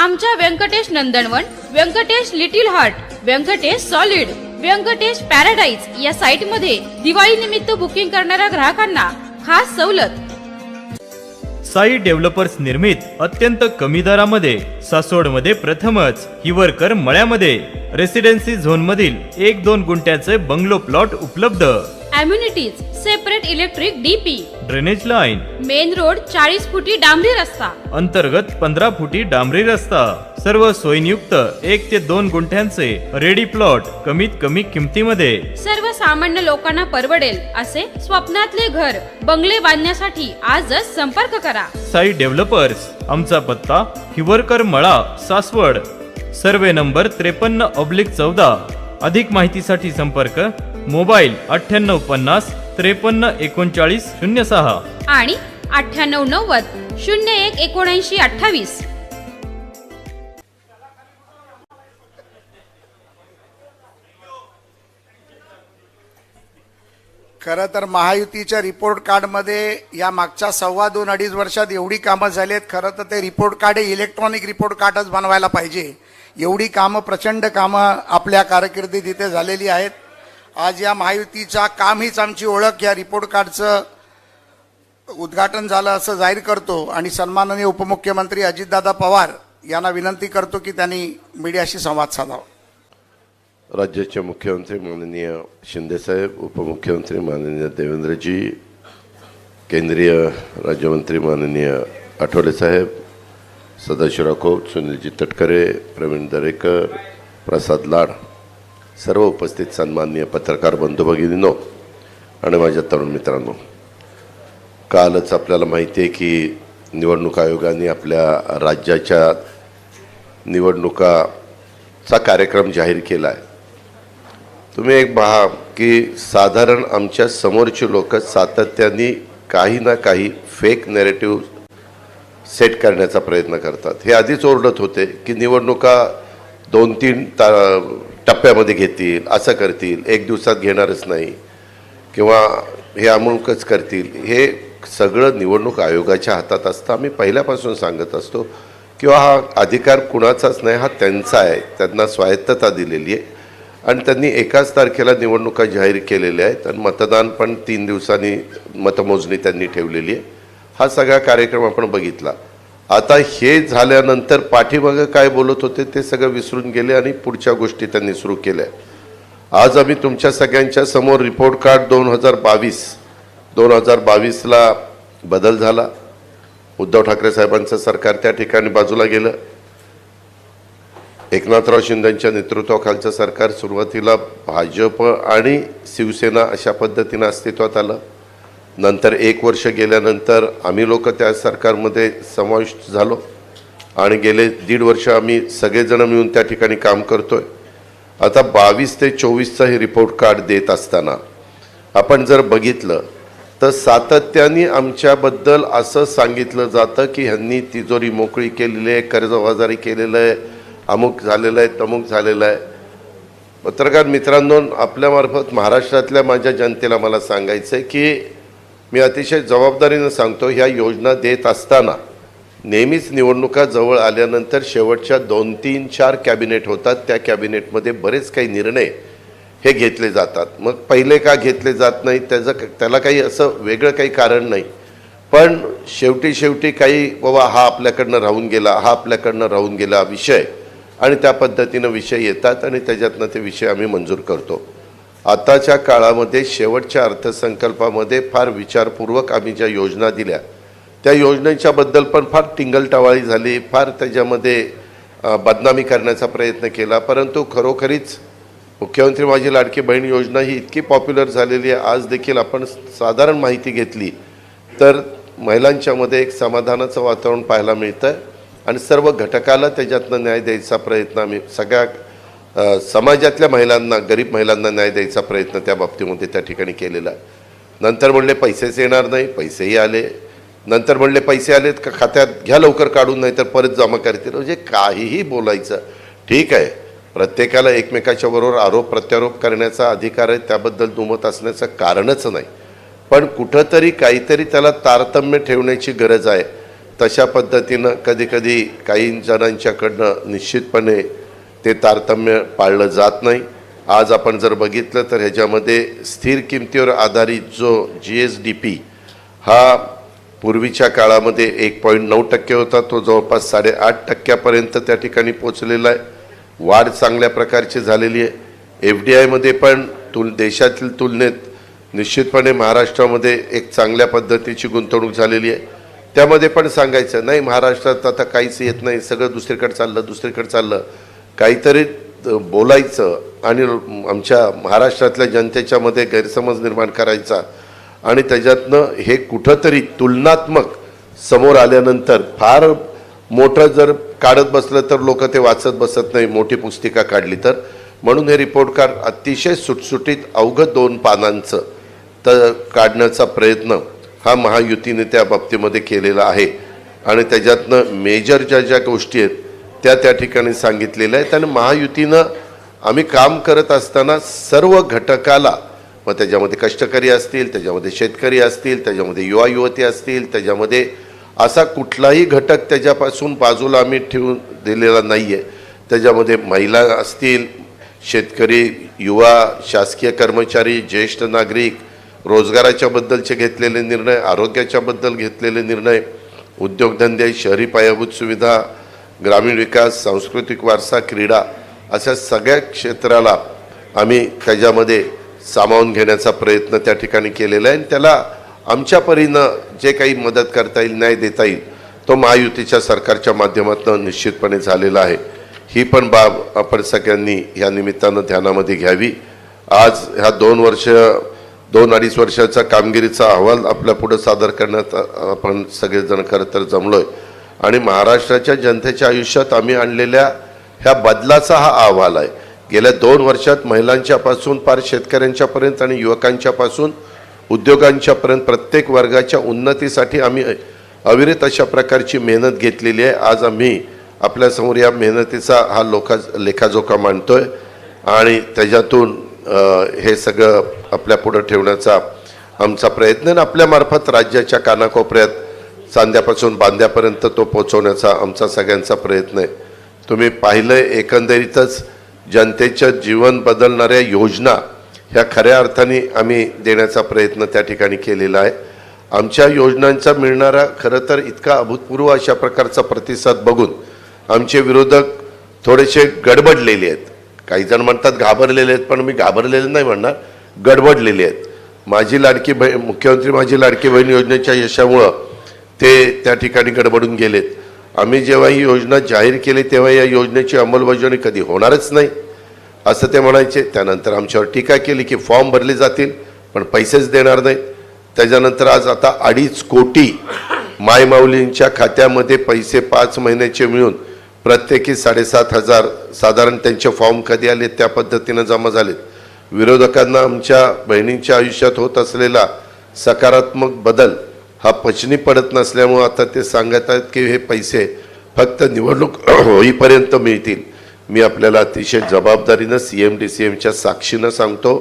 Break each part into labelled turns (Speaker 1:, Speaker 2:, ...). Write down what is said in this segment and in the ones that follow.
Speaker 1: आमच्या Vyankatesh Nandanvan, Vyankatesh little heart, Vyankatesh solid, Vyankatesh paradise या site मध्ये दिवाळी निमित्त बुकिंग करणाऱ्या ग्राहकांना खास सवलत।
Speaker 2: साई डेव्हलपर्स निर्मित अत्यंत कमी दरामध्ये सासवडमध्ये प्रथमच हिवरकर मळ्यामध्ये रेसिडेन्सी झोन मधील 1-2 गुंठ्याचे बंगलो प्लॉट उपलब्ध।
Speaker 1: Amenities, separate electric DP,
Speaker 2: drainage line,
Speaker 1: main road, 40 फुटी डांबरी रस्ता,
Speaker 2: अंतर्गत 15 फुटी डांबरी रस्ता, सर्व सोयींयुक्त 1 ते 2 गुंठ्यांचे रेडी प्लॉट कमीत कमी किमतीमध्ये।
Speaker 1: सर्वसामान्य लोकांना परवडेल असे स्वप्नातले घर बंगले बांधण्यासाठी आजच संपर्क करा।
Speaker 2: साई डेव्हलपर्स, आमचा पत्ता हिवरकर मळा, सासवड, सर्वे नंबर 53/14। अधिक माहितीसाठी संपर्क मोबाईल 9850 53 39 06
Speaker 1: आणि 9890 01 79 28।
Speaker 3: खरं तर महायुतीच्या रिपोर्ट कार्डमध्ये या मागच्या 2.5 वर्षात एवढी कामं झाली आहेत। खरं तर ते रिपोर्ट कार्ड इलेक्ट्रॉनिक रिपोर्ट कार्डच बनवायला पाहिजे। एवढी कामं, प्रचंड कामं आपल्या कारकिर्दीत इथे झालेली आहेत। आज या महायुतीचा काम हीच आमची ओळख या रिपोर्ट कार्डचं उद्घाटन झालं असं जाहीर करतो आणि सन्माननीय उपमुख्यमंत्री अजितदादा पवार यांना विनंती करतो की त्यांनी मीडियाशी संवाद साधावा।
Speaker 4: राज्याचे मुख्यमंत्री माननीय शिंदेसाहेब, उपमुख्यमंत्री माननीय देवेंद्रजी, केंद्रीय राज्यमंत्री माननीय आठवले साहेब, सदाशिवराव खोत, सुनीलजी तटकरे, प्रवीण दरेकर, प्रसाद लाड, सर्व उपस्थित सन्माननीय पत्रकार बंधू भगिनींनो आणि माझ्या तरुण मित्रांनो, कालच आपल्याला माहिती आहे की निवडणूक आयोगाने आपल्या राज्याच्या निवडणुकाचा कार्यक्रम जाहीर केला आहे। तुम्ही एक पहा की साधारण आमच्या समोरचे लोक सातत्याने काही ना काही फेक नॅरेटिव्ह सेट करण्याचा प्रयत्न करतात। हे आधीच ओरडत होते की निवडणुका 2-3 टप्प्यामध्ये घेतील, असं करतील, 1 दिवसात घेणारच नाही किंवा हे अमुकच करतील। हे सगळं निवडणूक आयोगाच्या हातात असतं। आम्ही पहिल्यापासून सांगत असतो किंवा हा अधिकार कुणाचाच नाही, हा त्यांचा आहे, त्यांना स्वायत्तता दिलेली आहे आणि त्यांनी 1 तारखेला निवडणुका जाहीर केलेल्या आहेत आणि मतदान पण 3 दिवसांनी मतमोजणी त्यांनी ठेवलेली आहे। हा सगळा कार्यक्रम आपण बघितला। आता हे झाल्यानंतर पाठीमागं काय बोलत होते ते सगळं विसरून गेले आणि पुढच्या गोष्टी त्यांनी सुरू केल्या। आज आम्ही तुमच्या सगळ्यांच्या समोर रिपोर्ट कार्ड 2022ला बदल झाला। उद्धव ठाकरे साहेबांचं सरकार त्या ठिकाणी बाजूला गेलं। एकनाथराव शिंदेंच्या नेतृत्वाखालचं सरकार सुरुवातीला भाजप आणि शिवसेना अशा पद्धतीने अस्तित्वात आलं। नंतर 1 वर्ष गेल्यानंतर आम्ही लोक त्या सरकारमध्ये समाविष्ट झालो आणि गेले 1.5 वर्ष आम्ही सगळेजण मिळून त्या ठिकाणी काम करतोय। आता 22 ते 24चं हे रिपोर्ट कार्ड देत असताना आपण जर बघितलं तर सातत्याने आमच्याबद्दल असं सांगितलं जातं की ह्यांनी तिजोरी मोकळी केलेली आहे, कर्जबाजारी केलेलं आहे, अमुक झालेलं आहे, तमुक झालेलं आहे। पत्रकार मित्रांनो, आपल्यामार्फत महाराष्ट्रातल्या माझ्या जनतेला मला सांगायचं आहे की मी अतिशय जबाबदारीने सांगतो, ह्या योजना देत असताना नेहमीच निवडणुका जवळ आल्यानंतर शेवटच्या 2, 3, 4 कॅबिनेट होतात। त्या कॅबिनेटमध्ये बरेच काही निर्णय हे घेतले जातात। मग पहिले का घेतले जात नाही त्याला काही असं वेगळं काही कारण नाही, पण शेवटी काही बाबा हा आपल्याकडनं राहून गेला विषय आणि त्या पद्धतीनं विषय येतात आणि त्याच्यातनं ते विषय आम्ही मंजूर करतो। आताच्या काळामध्ये शेवटच्या अर्थसंकल्पामध्ये फार विचारपूर्वक आम्ही ज्या योजना दिल्या त्या योजनेच्या बद्दल पण फार टिंगलटवाळी झाली, फार त्याच्यामध्ये बदनामी करण्याचा प्रयत्न केला। परंतु खरोखरीच मुख्यमंत्री माझी लाडकी बहीण योजना ही इतकी पॉप्युलर झालेली आहे। आज देखील आपण साधारण माहिती घेतली तर महिलांच्यामध्ये एक समाधानाचं वातावरण पाहायला मिळतं आणि सर्व घटकाला त्याच्यातनं न्याय द्यायचा प्रयत्न आम्ही सगळ्या समाजातल्या महिलांना, गरीब महिलांना न्याय द्यायचा प्रयत्न त्या बाबतीमध्ये त्या ठिकाणी केलेला आहे। नंतर म्हणले पैसेच येणार नाही, पैसेही आले। नंतर म्हणले पैसे आलेत का खात्यात घ्या लवकर काढून, नाही तर परत जमा करतील। म्हणजे काहीही बोलायचं। ठीक आहे, प्रत्येकाला एकमेकाच्या बरोबर आरोप प्रत्यारोप करण्याचा अधिकार आहे, त्याबद्दल दुमत असण्याचं कारणच नाही, पण कुठंतरी काहीतरी त्याला तारतम्य ठेवण्याची गरज आहे। तशा पद्धतीनं कधीकधी काही जणांच्याकडनं निश्चितपणे ते तारतम्य पाळलं जात नाही. आज आपण जर बघितलं तर ह्याच्यामध्ये स्थिर किमतीवर आधारित जो GSDP हा पूर्वीच्या काळामध्ये 1.9% होता, तो जवळपास 8.5% त्या ठिकाणी पोचलेला आहे. वाढ चांगल्या प्रकारची झालेली आहे. FDIमध्ये पण देशातील तुलनेत निश्चितपणे महाराष्ट्रामध्ये एक चांगल्या पद्धतीची गुंतवणूक झालेली आहे. त्यामध्ये पण सांगायचं नाही महाराष्ट्रात आता काहीच येत नाही, सगळं दुसरीकडे चाललं काहीतरी बोलायचं आणि आमच्या महाराष्ट्रातल्या जनतेच्या मध्ये गैरसमज निर्माण करायचा आणि त्याच्यातनं हे कुठंतरी तुलनात्मक समोर आल्यानंतर फार मोठं जर काढत बसलं तर लोक ते वाचत बसत नाही, मोठी पुस्तिका काढली तर. म्हणून हे रिपोर्ट कार्ड अतिशय सुटसुटीत अवघं 2 पानांचं तर काढण्याचा प्रयत्न हा महायुतीने त्या बाबतीमध्ये केलेला आहे आणि त्याच्यातनं मेजर ज्या गोष्टी आहेत त्या ठिकाणी सांगितलेल्या आहेत. आणि महायुतीनं आम्ही काम करत असताना सर्व घटकाला, मग त्याच्यामध्ये कष्टकरी असतील, त्याच्यामध्ये शेतकरी असतील, त्याच्यामध्ये युवा युवती असतील, त्याच्यामध्ये असा कुठलाही घटक त्याच्यापासून बाजूला आम्ही ठेवून दिलेला नाही आहे. त्याच्यामध्ये महिला असतील, शेतकरी, युवा, शासकीय कर्मचारी, ज्येष्ठ नागरिक, रोजगाराच्या बद्दलचे घेतलेले निर्णय, आरोग्याच्या बद्दल घेतलेले निर्णय, उद्योगधंदे, शहरी पायाभूत सुविधा, ग्रामीण विकास, सांस्कृतिक वारसा, क्रीडा अशा सगळ्या क्षेत्राला आम्ही त्याच्यामध्ये सामावून घेण्याचा प्रयत्न त्या ठिकाणी केलेला आहे. आणि त्याला आमच्या परीनं जे काही मदत करता येईल, न्याय देता येईल, तो महायुतीच्या सरकारच्या माध्यमातून निश्चितपणे झालेला आहे. ही पण बाब आपण सगळ्यांनी या निमित्तानं ध्यानामध्ये घ्यावी. आज ह्या 2-2.5 वर्षाचा कामगिरीचा अहवाल आपल्या पुढे सादर करण्यात आपण सगळेजण खरं तर जमलोय आणि महाराष्ट्राच्या जनतेच्या आयुष्यात आम्ही आणलेल्या ह्या बदलाचा हा अहवाल आहे. गेल्या 2 वर्षात महिलांच्यापासून पार शेतकऱ्यांच्यापर्यंत आणि युवकांच्यापासून उद्योगांच्यापर्यंत प्रत्येक वर्गाच्या उन्नतीसाठी आम्ही अविरत अशा प्रकारची मेहनत घेतलेली आहे. आज आम्ही आपल्यासमोर या मेहनतीचा हा लेखाजोखा मांडतोय आणि त्याच्यातून हे सगळं आपल्या पुढे ठेवण्याचा आमचा प्रयत्न आहे. आपल्यामार्फत राज्याच्या कानाकोपऱ्यात सांध्यापासून बांध्यापर्यंत तो पोहोचवण्याचा आमचा सगळ्यांचा प्रयत्न आहे. तुम्ही पाहिलं एकंदरीतच जनतेचं जीवन बदलणाऱ्या योजना ह्या खऱ्या अर्थाने आम्ही देण्याचा प्रयत्न त्या ठिकाणी केलेला आहे. आमच्या योजनांचा मिळणारा खरं तर इतका अभूतपूर्व अशा प्रकारचा प्रतिसाद बघून आमचे विरोधक थोडेसे गडबडलेले आहेत. काही जण म्हणतात घाबरलेले आहेत, पण मी घाबरलेले नाही म्हणणार, गडबडलेले आहेत. माझी लाडकी बहीण, मुख्यमंत्री माझी लाडकी बहीण योजनेच्या यशामुळं ते त्या ठिकाणी गडबडून गेलेत. आम्ही जेव्हा ही योजना जाहीर केली तेव्हा या योजनेची अंमलबजावणी कधी होणारच नाही असं ते म्हणायचे. त्यानंतर आमच्यावर टीका केली की फॉर्म भरले जातील पण पैसेच देणार नाहीत. त्याच्यानंतर आज आता 2.5 कोटी मायमाऊलींच्या खात्यामध्ये पैसे 5 महिन्याचे मिळून प्रत्येकी 7,500 साधारण त्यांचे फॉर्म कधी आले त्या पद्धतीनं जमा झालेत. विरोधकांना आमच्या बहिणींच्या आयुष्यात होत असलेला सकारात्मक बदल हा पचनी पडत नसल्यामुळे आता ते सांगत आहेत की हे पैसे फक्त निवडणूक होईपर्यंत मिळतील. मी आपल्याला अतिशय जबाबदारीनं CM-DCMच्या साक्षीनं सांगतो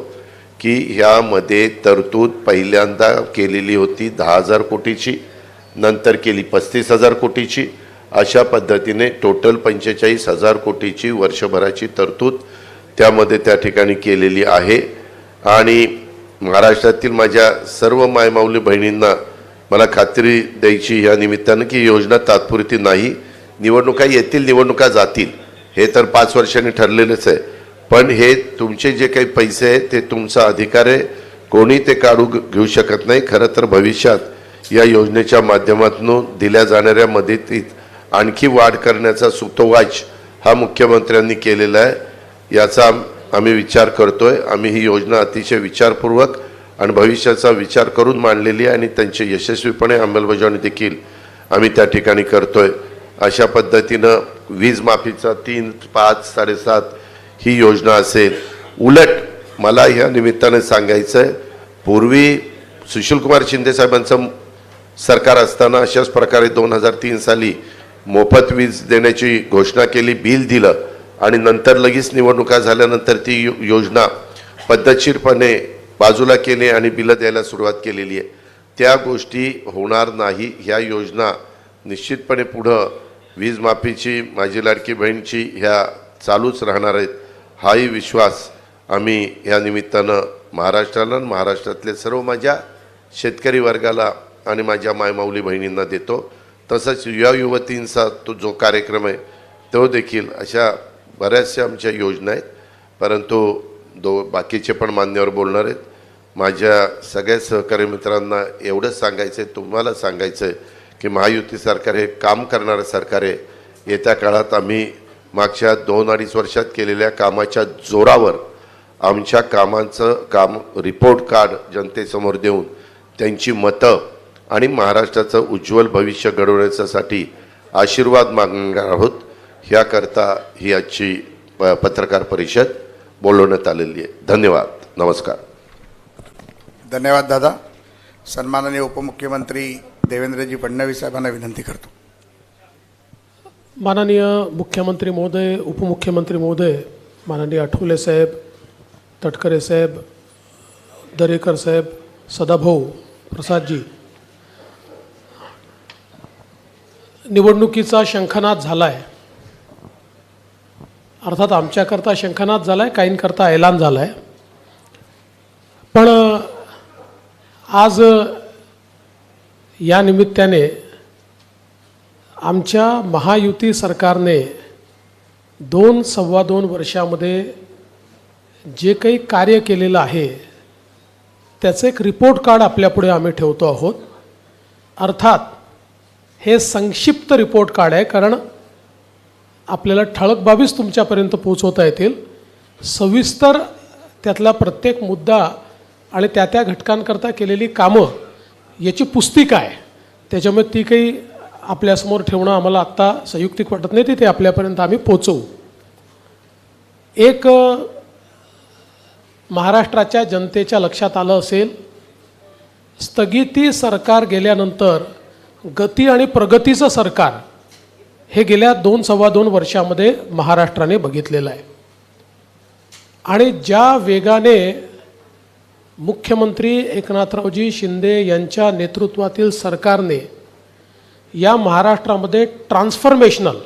Speaker 4: की ह्यामध्ये तरतूद पहिल्यांदा केलेली होती 10,000 कोटीची, नंतर केली 35,000 कोटीची, अशा पद्धतीने टोटल 45,000 कोटीची वर्षभराची तरतूद त्यामध्ये त्या ठिकाणी केलेली आहे. आणि महाराष्ट्रातील माझ्या सर्व मायमाऊली बहिणींना मला खात्री द्यायची या निमित्तानं की योजना तात्पुरती नाही. निवडणुका येतील, निवडणुका जातील, हे तर 5 वर्षांनी ठरलेलंच आहे. पण हे तुमचे जे काही पैसे आहेत ते तुमचा अधिकार आहे, कोणी ते काढू घेऊ शकत नाही. खरं तर भविष्यात या योजनेच्या माध्यमातून दिल्या जाणाऱ्या मदतीत आणखी वाढ करण्याचा सुतोवाच हा मुख्यमंत्र्यांनी केलेला आहे. याचा आम्ही विचार करतोय. आम्ही ही योजना अतिशय विचारपूर्वक आणि भविष्याचा विचार करून मांडलेली आहे आणि त्यांची यशस्वीपणे अंमलबजावणी देखील आम्ही त्या ठिकाणी करतोय. अशा पद्धतीनं वीज माफीचा 3, 5, 7.5 ही योजना असेल. उलट मला ह्या निमित्ताने सांगायचं आहे, पूर्वी सुशीलकुमार शिंदे साहेबांचं सरकार असताना अशाच प्रकारे 2003 साली मोफत वीज देण्याची घोषणा केली, बिल दिलं आणि नंतर लगेच निवडणुका झाल्यानंतर ती योजना पद्धतशीरपणे बाजूला केली आणि बिलं द्यायला सुरुवात केलेली आहे. त्या गोष्टी होणार नाही. ह्या योजना निश्चितपणे पुढं वीज माफीची, माझी लाडकी बहीणची ह्या चालूच राहणार आहेत, हाही विश्वास आम्ही ह्या निमित्तानं महाराष्ट्राला आणि महाराष्ट्रातले सर्व माझ्या शेतकरी वर्गाला आणि माझ्या मायमाऊली बहिणींना देतो. तसंच युवतींचा तो जो कार्यक्रम आहे तो देखील, अशा बऱ्याचशा आमच्या योजना आहेत. परंतु बाकीचे पण मान्यवर बोलणार आहेत. माझ्या सगळ्या सहकारी मित्रांना एवढंच सांगायचं आहे, तुम्हाला सांगायचं आहे की महायुती सरकार हे काम करणारं सरकार आहे. येत्या काळात आम्ही मागच्या 2-2.5 वर्षात केलेल्या कामाच्या जोरावर आमच्या कामांचं काम रिपोर्ट कार्ड जनतेसमोर देऊन त्यांची मतं आणि महाराष्ट्राचं उज्ज्वल भविष्य घडवण्यासाठी आशीर्वाद मागणार आहोत. ह्याकरता ही आजची पत्रकार परिषद बोलवण्यात आलेली आहे. धन्यवाद. नमस्कार.
Speaker 3: धन्यवाद दादा. सन्माननीय उपमुख्यमंत्री देवेंद्रजी फडणवीस साहेबांना विनंती करतो.
Speaker 5: माननीय मुख्यमंत्री महोदय, उपमुख्यमंत्री महोदय, माननीय आठवले साहेब, तटकरे साहेब, दरेकर साहेब, सदाभाऊ, प्रसादजी, निवडणुकीचा शंखनाद झाला आहे. अर्थात आमच्याकरता शंखनाद झाला आहे, काहींकरता ऐलान झाला आहे. पण आज या निमित्ताने आमच्या महायुती सरकारने 2-2.25 वर्षामध्ये जे काही कार्य केलेलं आहे त्याचं एक रिपोर्ट कार्ड आपल्यापुढे आम्ही ठेवतो आहोत. अर्थात हे संक्षिप्त रिपोर्ट कार्ड आहे, कारण आपल्याला ठळक बाबीच तुमच्यापर्यंत पोहोचवता येतील. सविस्तर त्यातला प्रत्येक मुद्दा आणि त्या घटकांकरता केलेली कामं याची पुस्तिका आहे. त्याच्यामुळे ती काही आपल्यासमोर ठेवणं आम्हाला आत्ता संयुक्तिक वाटत नाही, ते आपल्यापर्यंत आम्ही पोचवू. एक महाराष्ट्राच्या जनतेच्या लक्षात आलं असेल, स्थगिती सरकार गेल्यानंतर गती आणि प्रगतीचं सरकार हे गेल्या 2-2.25 वर्षामध्ये महाराष्ट्राने बघितलेलं आहे. आणि ज्या वेगाने मुख्यमंत्री एकनाथरावजी शिंदे यांच्या नेतृत्वातील सरकारने या महाराष्ट्रामध्ये ट्रान्सफॉर्मेशनल,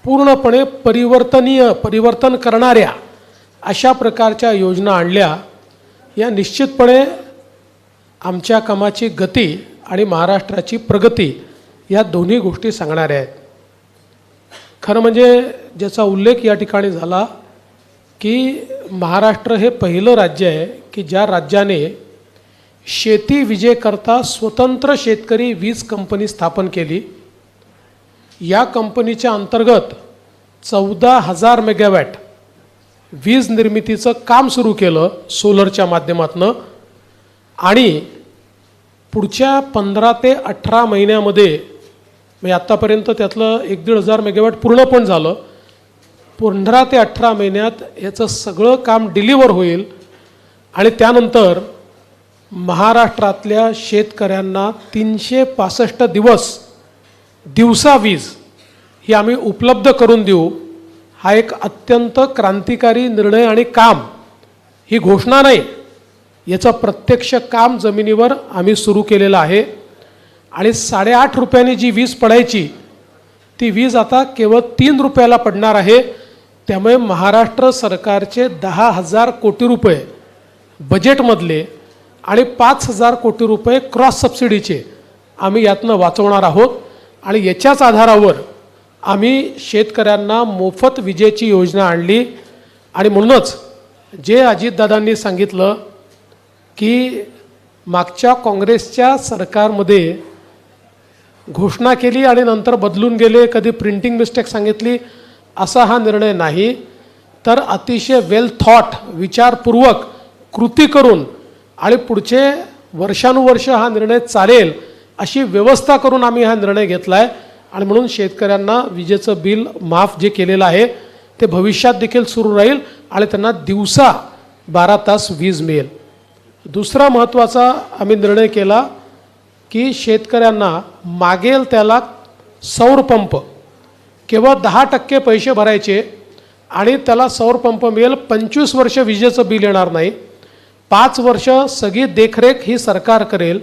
Speaker 5: पूर्णपणे परिवर्तन करणाऱ्या अशा प्रकारच्या योजना आणल्या, या निश्चितपणे आमच्या कामाची गती आणि महाराष्ट्राची प्रगती या दोन्ही गोष्टी सांगणाऱ्या आहेत. खरं म्हणजे ज्याचा उल्लेख या ठिकाणी झाला की महाराष्ट्र हे पहिलं राज्य आहे की ज्या राज्याने शेती विजेकरता स्वतंत्र शेतकरी वीज कंपनी स्थापन केली. या कंपनीच्या अंतर्गत 14,000 मेगावॅट वीज निर्मितीचं काम सुरू केलं सोलरच्या माध्यमातून. आणि पुढच्या 15 ते 18 महिन्यामध्ये, म्हणजे आत्तापर्यंत त्यातलं 1,500 मेगावॅट पूर्ण पण झालं, 15 ते 18 महिन्यात याचं सगळं काम डिलिव्हर होईल. आणि त्यानंतर महाराष्ट्रातल्या शेतकऱ्यांना 365 दिवसा वीज ही आम्ही उपलब्ध करून देऊ. हा एक अत्यंत क्रांतिकारी निर्णय आणि काम, ही घोषणा नाही, याचं प्रत्यक्ष काम जमिनीवर आम्ही सुरू केलेलं आहे. आणि 8.5 रुपयांनी जी वीज पडायची ती वीज आता केवळ 3 रुपयाला पडणार आहे. त्यामुळे महाराष्ट्र सरकारचे 10,000 कोटी रुपये बजेटमधले आणि 5,000 कोटी रुपये क्रॉस सबसिडीचे आम्ही यातनं वाचवणार आहोत. आणि याच्याच आधारावर आम्ही शेतकऱ्यांना मोफत विजेची योजना आणली. आणि म्हणूनच जे अजितदादांनी सांगितलं की मागच्या काँग्रेसच्या सरकारमध्ये घोषणा केली आणि नंतर बदलून गेले, कधी प्रिंटिंग मिस्टेक सांगितली, असा हा निर्णय नाही, तर अतिशय वेल थॉट, विचारपूर्वक कृती करून आणि पुढचे वर्षानुवर्ष हा निर्णय चालेल अशी व्यवस्था करून आम्ही हा निर्णय घेतला आहे. आणि म्हणून शेतकऱ्यांना विजेचं बिल माफ जे केलेलं आहे ते भविष्यात देखील सुरू राहील आणि त्यांना दिवसा 12 तास वीज मिळेल. दुसरा महत्त्वाचा आम्ही निर्णय केला की शेतकऱ्यांना मागेल त्याला सौर पंप केवळ 10% पैसे भरायचे आणि त्याला सौर पंप मिळेल. 25 वर्ष विजेचं बिल येणार नाही. 5 वर्ष सगळी देखरेख ही सरकार करेल.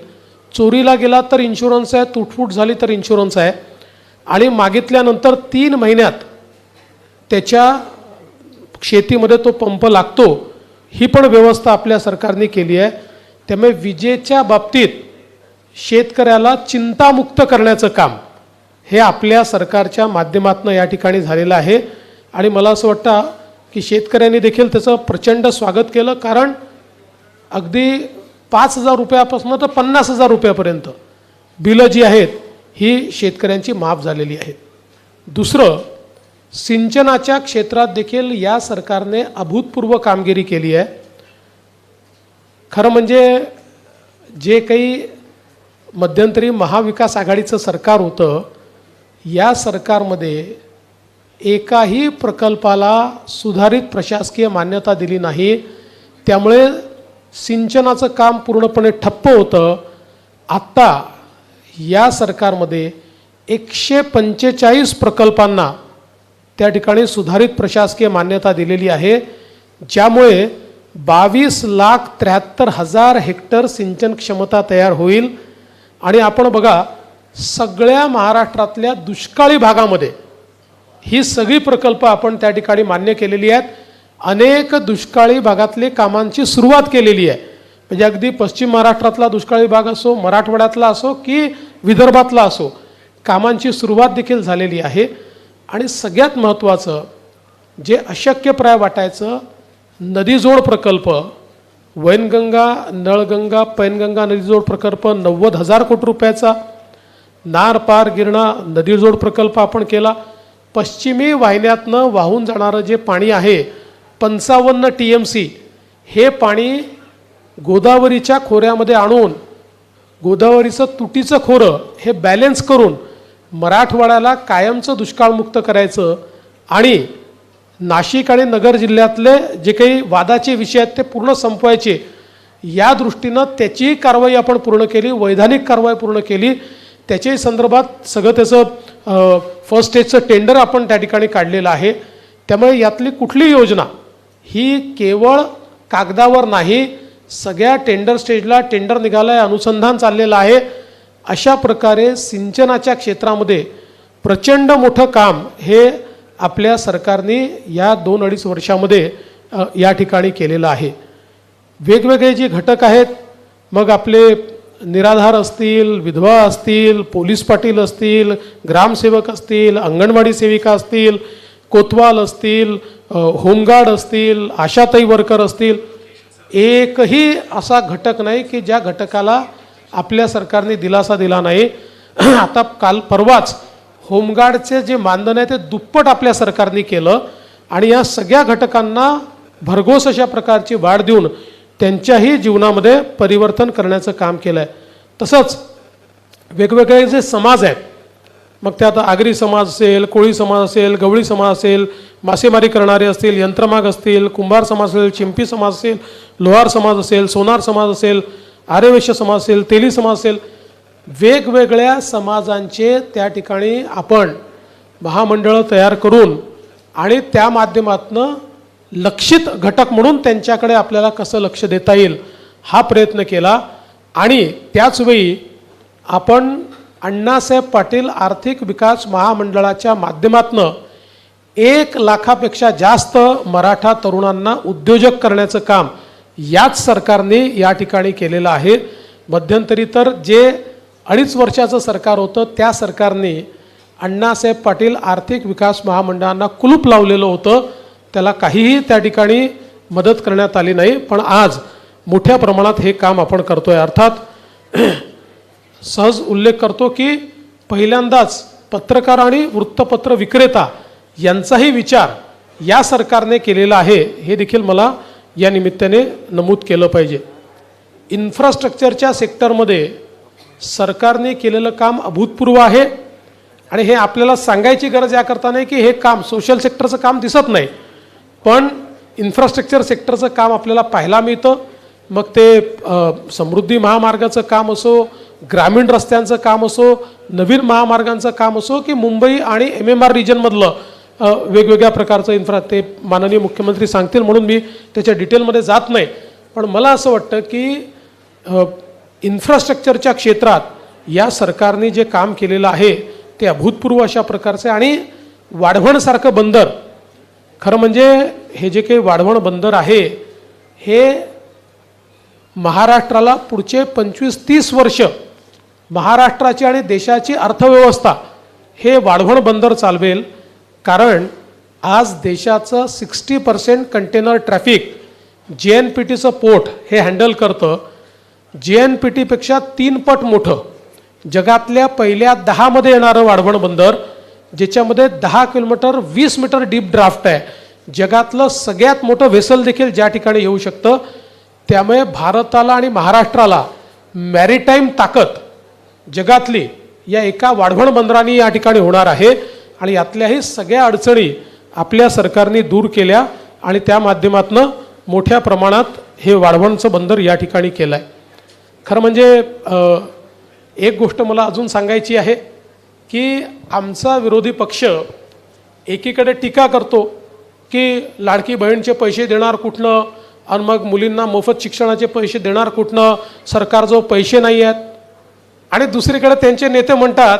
Speaker 5: चोरीला गेला तर इन्शुरन्स आहे, तुटफूट झाली तर इन्शुरन्स आहे, आणि मागितल्यानंतर 3 महिन्यात त्याच्या शेतीमध्ये तो पंप लागतो, ही पण व्यवस्था आपल्या सरकारने केली आहे. त्यामुळे विजेच्या बाबतीत शेतकऱ्याला चिंतामुक्त करण्याचं काम हे आपल्या सरकारच्या माध्यमातून या ठिकाणी झालेलं आहे. आणि मला असं वाटतं की शेतकऱ्यांनी देखील त्याचं प्रचंड स्वागत केलं, कारण अगदी 5,000 रुपयापासून तर 50,000 रुपयापर्यंत बिलं जी आहेत ही शेतकऱ्यांची माफ झालेली आहेत. दुसरं, सिंचनाच्या क्षेत्रात देखील या सरकारने अभूतपूर्व कामगिरी केली आहे. खरं म्हणजे जे काही मध्यंतरी महाविकास आघाडीचं सरकार होतं, या सरकारमध्ये एकाही प्रकल्पाला सुधारित प्रशासकीय मान्यता दिली नाही. त्यामुळे सिंचनाचं काम पूर्णपणे ठप्प होतं. आत्ता या सरकारमध्ये 145 प्रकल्पांना त्या ठिकाणी सुधारित प्रशासकीय मान्यता दिलेली आहे, ज्यामुळे 22,73,000 हेक्टर सिंचन क्षमता तयार होईल. आणि आपण बघा, सगळ्या महाराष्ट्रातल्या दुष्काळी भागामध्ये ही सगळी प्रकल्प आपण त्या ठिकाणी मान्य केलेली आहेत. अनेक दुष्काळी भागातले कामांची सुरुवात केलेली आहे. म्हणजे अगदी पश्चिम महाराष्ट्रातला दुष्काळी भाग असो, मराठवाड्यातला असो की विदर्भातला असो, कामांची सुरुवात देखील झालेली आहे. आणि सगळ्यात महत्त्वाचं, जे अशक्यप्राय वाटायचं, नदीजोड प्रकल्प, वैनगंगा, नळगंगा, पैनगंगा नदीजोड प्रकल्प 90,000 कोटी रुपयाचा, नार पार गिरणा नदीजोड प्रकल्प आपण केला. पश्चिमी वाहिन्यातनं वाहून जाणारं जे पाणी आहे 55 TMC, हे पाणी गोदावरीच्या खोऱ्यामध्ये आणून गोदावरीचं तुटीचं खोरं हे बॅलेन्स करून मराठवाड्याला कायमचं दुष्काळमुक्त करायचं आणि नाशिक आणि नगर जिल्ह्यातले जे काही वादाचे विषय आहेत ते पूर्ण संपवायचे, या दृष्टीनं त्याचीही कारवाई आपण पूर्ण केली, वैधानिक कारवाई पूर्ण केली. त्याच्याही संदर्भात सगळं त्याचं फर्स्ट स्टेजचं टेंडर आपण त्या ठिकाणी काढलेलं आहे. त्यामुळे यातली कुठली योजना ही केवळ कागदावर नाही, सगळ्या टेंडर स्टेजला टेंडर निघालं आहे, अनुसंधान चाललेलं आहे. अशा प्रकारे सिंचनाच्या क्षेत्रामध्ये प्रचंड मोठं काम हे आपल्या सरकारने या 2-2.5 वर्षामध्ये या ठिकाणी केलेलं आहे. वेगवेगळे जे घटक आहेत, मग आपले निराधार असतील, विधवा असतील, पोलीस पाटील असतील, ग्रामसेवक असतील, अंगणवाडी सेविका असतील, कोतवाल असतील, होमगार्ड असतील, आशाताई वर्कर असतील, एकही असा घटक नाही की ज्या घटकाला आपल्या सरकारने दिलासा दिला नाही. आता परवाच होमगार्डचे जे मानधन आहे ते दुप्पट आपल्या सरकारने केलं आणि या सगळ्या घटकांना भरघोस अशा प्रकारची वाढ देऊन त्यांच्याही जीवनामध्ये परिवर्तन करण्याचं काम केलं आहे. तसंच वेगवेगळे जे समाज आहेत, मग ते आता आगरी समाज असेल, कोळी समाज असेल, गवळी समाज असेल, मासेमारी करणारे असतील, यंत्रमाग असतील, कुंभार समाज असेल, चिंपी समाज असेल, लोहार समाज असेल, सोनार समाज असेल, आर्यवैश्य समाज असेल, तेली समाज असेल, वेगवेगळ्या समाजांचे त्या ठिकाणी आपण महामंडळं तयार करून आणि त्या माध्यमातून लक्षित घटक म्हणून त्यांच्याकडे आपल्याला कसं लक्ष देता येईल हा प्रयत्न केला. आणि त्याचवेळी आपण अण्णासाहेब पाटील आर्थिक विकास महामंडळाच्या माध्यमातून 1 लाखापेक्षा जास्त मराठा तरुणांना उद्योजक करण्याचं काम याच सरकारने या ठिकाणी केलेलं आहे. मध्यंतरी तर जे 2.5 वर्षाचं सरकार होतं त्या सरकारने अण्णासाहेब पाटील आर्थिक विकास महामंडळांना कुलूप लावलेलं होतं, त्याला काहीही त्या ठिकाणी मदत करण्यात आली नाही. पण आज मोठ्या प्रमाणात हे काम आपण करतोय. अर्थात सहज उल्लेख करतो की पहिल्यांदाच पत्रकार आणि वृत्तपत्र विक्रेता यांचाही विचार या सरकारने केलेला आहे, हे देखील मला या निमित्ताने नमूद केलं पाहिजे. इन्फ्रास्ट्रक्चरच्या सेक्टरमध्ये सरकारने केलेलं काम अभूतपूर्व आहे आणि हे आपल्याला सांगायची गरज याकरता नाही की हे काम सोशल सेक्टरचं काम दिसत नाही, पण इन्फ्रास्ट्रक्चर सेक्टरचं काम आपल्याला पाहायला मिळतं. मग ते समृद्धी महामार्गाचं काम असो, ग्रामीण रस्त्यांचं काम असो, नवीन महामार्गांचं काम असो की मुंबई आणि MMR रिजनमधलं वेगवेगळ्या प्रकारचं ते माननीय मुख्यमंत्री सांगतील म्हणून मी त्याच्या डिटेलमध्ये जात नाही. पण मला असं वाटतं की इन्फ्रास्ट्रक्चरच्या क्षेत्रात या सरकारने जे काम केलेलं आहे ते अभूतपूर्व अशा प्रकारचे. आणि वाढवणसारखं बंदर, खरं म्हणजे हे जे काही वाढवण बंदर आहे हे महाराष्ट्राला पुढचे 25-30 वर्ष महाराष्ट्राची आणि देशाची अर्थव्यवस्था हे वाढवण बंदर चालवेल. कारण आज देशाचं 60% कंटेनर ट्रॅफिक JNPTचं पोर्ट हे हँडल करतं. JNPTपेक्षा 3 पट मोठं जगातल्या पहिल्या 10मध्ये येणारं वाढवण बंदर, ज्याच्यामध्ये 10 किलोमीटर 20 मीटर डीप ड्राफ्ट आहे. जगातलं सगळ्यात मोठं व्हेसल देखील ज्या ठिकाणी येऊ शकतं. त्यामुळे भारताला आणि महाराष्ट्राला मॅरिटाईम ताकद जगातली या एका वाढवण बंदराने या ठिकाणी होणार आहे. आणि यातल्याही सगळ्या अडचणी आपल्या सरकारने दूर केल्या आणि त्या माध्यमातून मोठ्या प्रमाणात हे वाढवणचं बंदर या ठिकाणी केलं आहे. खरं म्हणजे एक गोष्ट मला अजून सांगायची आहे की आमचा विरोधी पक्ष एकीकडे टीका करतो की लाडकी बहीणचे पैसे देणार कुठनं आणि मग मुलींना मोफत शिक्षणाचे पैसे देणार कुठनं, सरकारजवळ पैसे नाही आहेत. आणि दुसरीकडे त्यांचे नेते म्हणतात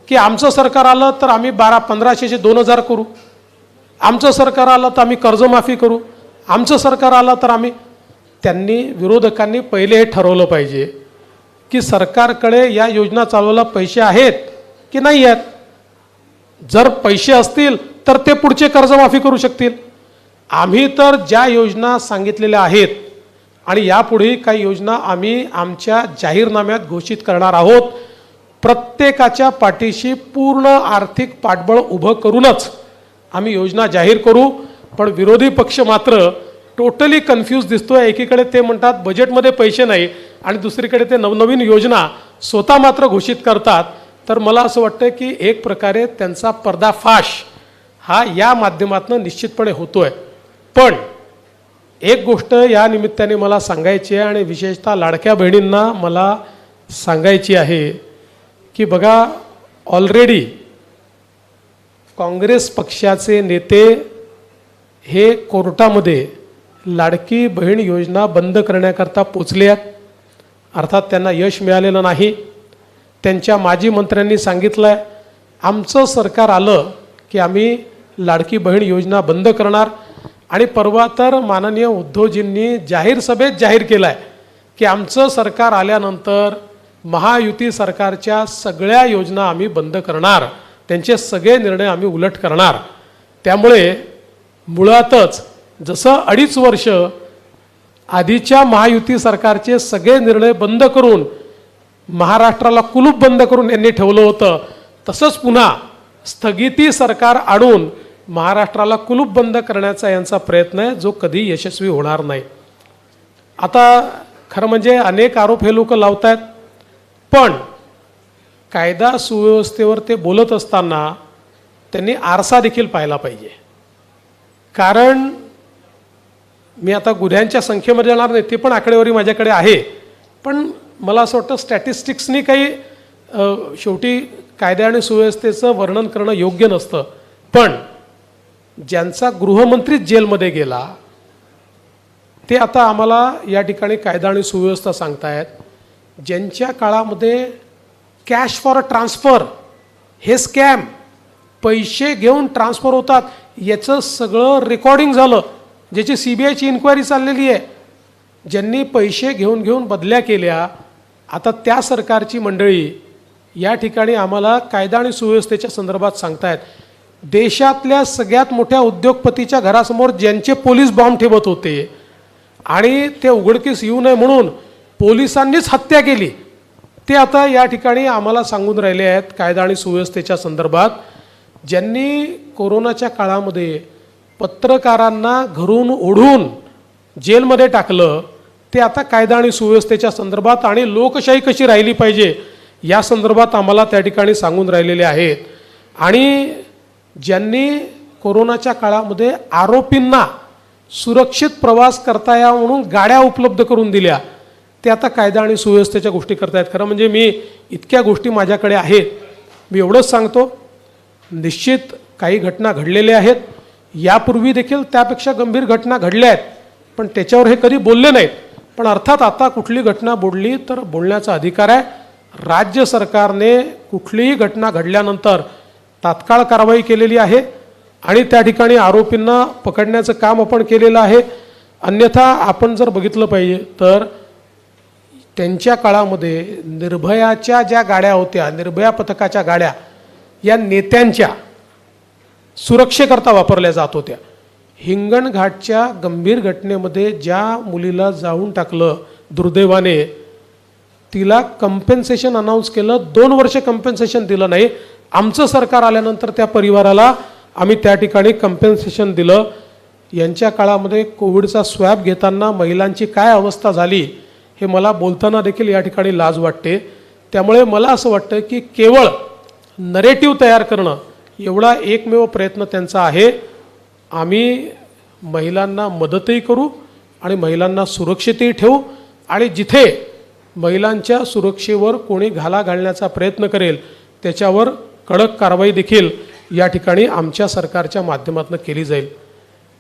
Speaker 5: की आमचं सरकार आलं तर आम्ही 1500चे 2000 करू, आमचं सरकार आलं तर आम्ही कर्जमाफी करू, आमचं सरकार आलं तर आम्ही. त्यांनी विरोधकांनी पहिले हे ठरवलं पाहिजे की सरकारकडे या योजना चालवायला पैसे आहेत की नाही आहेत. जर पैसे असतील तर ते पुढचे कर्जमाफी करू शकतील. आम्ही तर ज्या योजना सांगितलेल्या आहेत आणि यापुढे काही योजना आम्ही आमच्या जाहीरनाम्यात घोषित करणार आहोत. प्रत्येकाच्या पाठीशी पूर्ण आर्थिक पाठबळ उभं करूनच आम्ही योजना जाहीर करू. पण विरोधी पक्ष मात्र टोटली कन्फ्यूज दिसतोय. एकीकडे ते म्हणतात बजेटमध्ये पैसे नाही आणि दुसरीकडे ते नवनवीन योजना स्वतः मात्र घोषित करतात. तर मला असं वाटतं की एक प्रकारे त्यांचा पर्दाफाश हा या माध्यमातून निश्चितपणे होतोय. पण एक गोष्ट या निमित्ताने मला सांगायची आहे आणि विशेषतः लाडक्या बहिणींना मला सांगायची आहे की बघा, ऑलरेडी काँग्रेस पक्षाचे नेते हे कोर्टामध्ये लाडकी बहीण योजना बंद करण्याकरता पोचले आहेत. अर्थात त्यांना यश मिळालेलं नाही. त्यांच्या माजी मंत्र्यांनी सांगितलं आहे आमचं सरकार आलं की आम्ही लाडकी बहीण योजना बंद करणार. आणि परवा तर माननीय उद्धवजींनी जाहीर सभेत जाहीर केलं आहे की आमचं सरकार आल्यानंतर महायुती सरकारच्या सगळ्या योजना आम्ही बंद करणार, त्यांचे सगळे निर्णय आम्ही उलट करणार. त्यामुळे मुळातच जसं 2.5 वर्ष आधीच्या महायुती सरकारचे सगळे निर्णय बंद करून महाराष्ट्राला कुलूप बंद करून यांनी ठेवलं होतं, तसंच पुन्हा स्थगिती सरकार आणून महाराष्ट्राला कुलूप बंद करण्याचा यांचा प्रयत्न आहे, जो कधी यशस्वी होणार नाही. आता खरं म्हणजे अनेक आरोप हे लोक लावत आहेत. पण कायदा सुव्यवस्थेवर ते बोलत असताना त्यांनी आरसा देखील पाहिला पाहिजे. कारण मी आता गुन्ह्यांच्या संख्येमध्ये जाणार नाही, ती पण आकडेवारी माझ्याकडे आहे. पण मला असं वाटतं स्टॅटिस्टिक्सनी काही शेवटी कायदा आणि सुव्यवस्थेचं वर्णन करणं योग्य नसतं. पण ज्यांचा गृहमंत्रीच जेलमध्ये गेला ते आता आम्हाला या ठिकाणी कायदा आणि सुव्यवस्था सांगतायत. ज्यांच्या काळामध्ये कॅश फॉर ट्रान्सफर हे स्कॅम, पैसे घेऊन ट्रान्सफर होतात, याचं सगळं रेकॉर्डिंग झालं, ज्याची CBIची इन्क्वायरी चाललेली आहे. ज्यांनी पैसे घेऊन बदल्या केल्या, आता त्या सरकारची मंडळी या ठिकाणी आम्हाला कायदा आणि सुव्यवस्थेच्या संदर्भात सांगतायत. देशातल्या सगळ्यात मोठ्या उद्योगपतीच्या घरासमोर ज्यांचे पोलीस बॉम्ब ठेवत होते आणि ते उघडकीस येऊ नये म्हणून पोलिसांनीच हत्या केली, ते आता या ठिकाणी आम्हाला सांगून राहिले आहेत कायदा आणि सुव्यवस्थेच्या संदर्भात. ज्यांनी कोरोनाच्या काळामध्ये पत्रकारांना घरून ओढून जेलमध्ये टाकलं, ते आता कायदा आणि सुव्यवस्थेच्या संदर्भात आणि लोकशाही कशी राहिली पाहिजे या संदर्भात आम्हाला त्या ठिकाणी सांगून राहिलेले आहेत. आणि ज्यांनी कोरोनाच्या काळामध्ये आरोपींना सुरक्षित प्रवास करता यावा म्हणून गाड्या उपलब्ध करून दिल्या, ते आता कायदा आणि सुव्यवस्थेच्या गोष्टी करतायत. खरं म्हणजे मी इतक्या गोष्टी माझ्याकडे आहेत. मी एवढंच सांगतो, निश्चित काही घटना घडलेल्या आहेत, यापूर्वी देखील त्यापेक्षा गंभीर घटना घडल्या आहेत, पण त्याच्यावर हे कधी बोलले नाहीत. पण पण अर्थात आता कुठली घटना बुडली तर बोलण्याचा अधिकार आहे. राज्य सरकारने कुठलीही घटना घडल्यानंतर तात्काळ कारवाई केलेली आहे आणि त्या ठिकाणी आरोपींना पकडण्याचं काम आपण केलेलं आहे. अन्यथा आपण जर बघितलं पाहिजे तर त्यांच्या काळामध्ये निर्भयाच्या ज्या गाड्या होत्या, निर्भया पथकाच्या गाड्या या नेत्यांच्या सुरक्षेकरता वापरल्या जात होत्या. हिंगणघाटच्या गंभीर घटनेमध्ये ज्या मुलीला जाळून टाकलं दुर्दैवाने, तिला कंपेन्सेशन अनाऊन्स केलं, 2 वर्ष कंपेन्सेशन दिलं नाही. आमचं सरकार आल्यानंतर त्या परिवाराला आम्ही त्या ठिकाणी कंपेन्सेशन दिलं. यांच्या काळामध्ये कोविडचा स्वॅब घेताना महिलांची काय अवस्था झाली हे मला बोलताना देखील या ठिकाणी लाज वाटते. त्यामुळे मला असं वाटतं की केवळ नरेटिव्ह तयार करणं एवढा एकमेव प्रयत्न त्यांचा आहे. आम्ही महिलांना मदतही करू आणि महिलांना सुरक्षितही ठेवू आणि जिथे महिलांच्या सुरक्षेवर कोणी घाला घालण्याचा प्रयत्न करेल त्याच्यावर कडक कारवाई देखील या ठिकाणी आमच्या सरकारच्या माध्यमातून केली जाईल.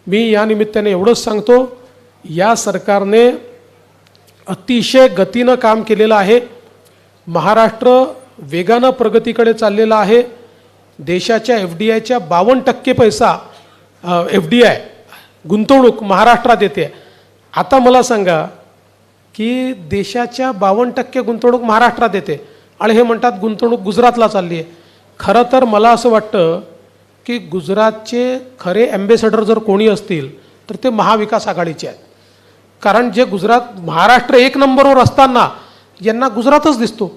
Speaker 5: मी या निमित्ताने एवढंच सांगतो, या सरकारने अतिशय गतीनं काम केलेलं आहे. महाराष्ट्र वेगानं प्रगतीकडे चाललेला आहे. देशाच्या FDIच्या 52% पैसा FDI गुंतवणूक महाराष्ट्रात येते. आता मला सांगा की देशाच्या 52% गुंतवणूक महाराष्ट्रात येते आणि हे म्हणतात गुंतवणूक गुजरातला चालली आहे. खरं तर मला असं वाटतं की गुजरातचे खरे ॲम्बेसेडर जर कोणी असतील तर ते महाविकास आघाडीचे आहेत. कारण जे गुजरात महाराष्ट्र 1 नंबरवर असताना यांना गुजरातच दिसतो.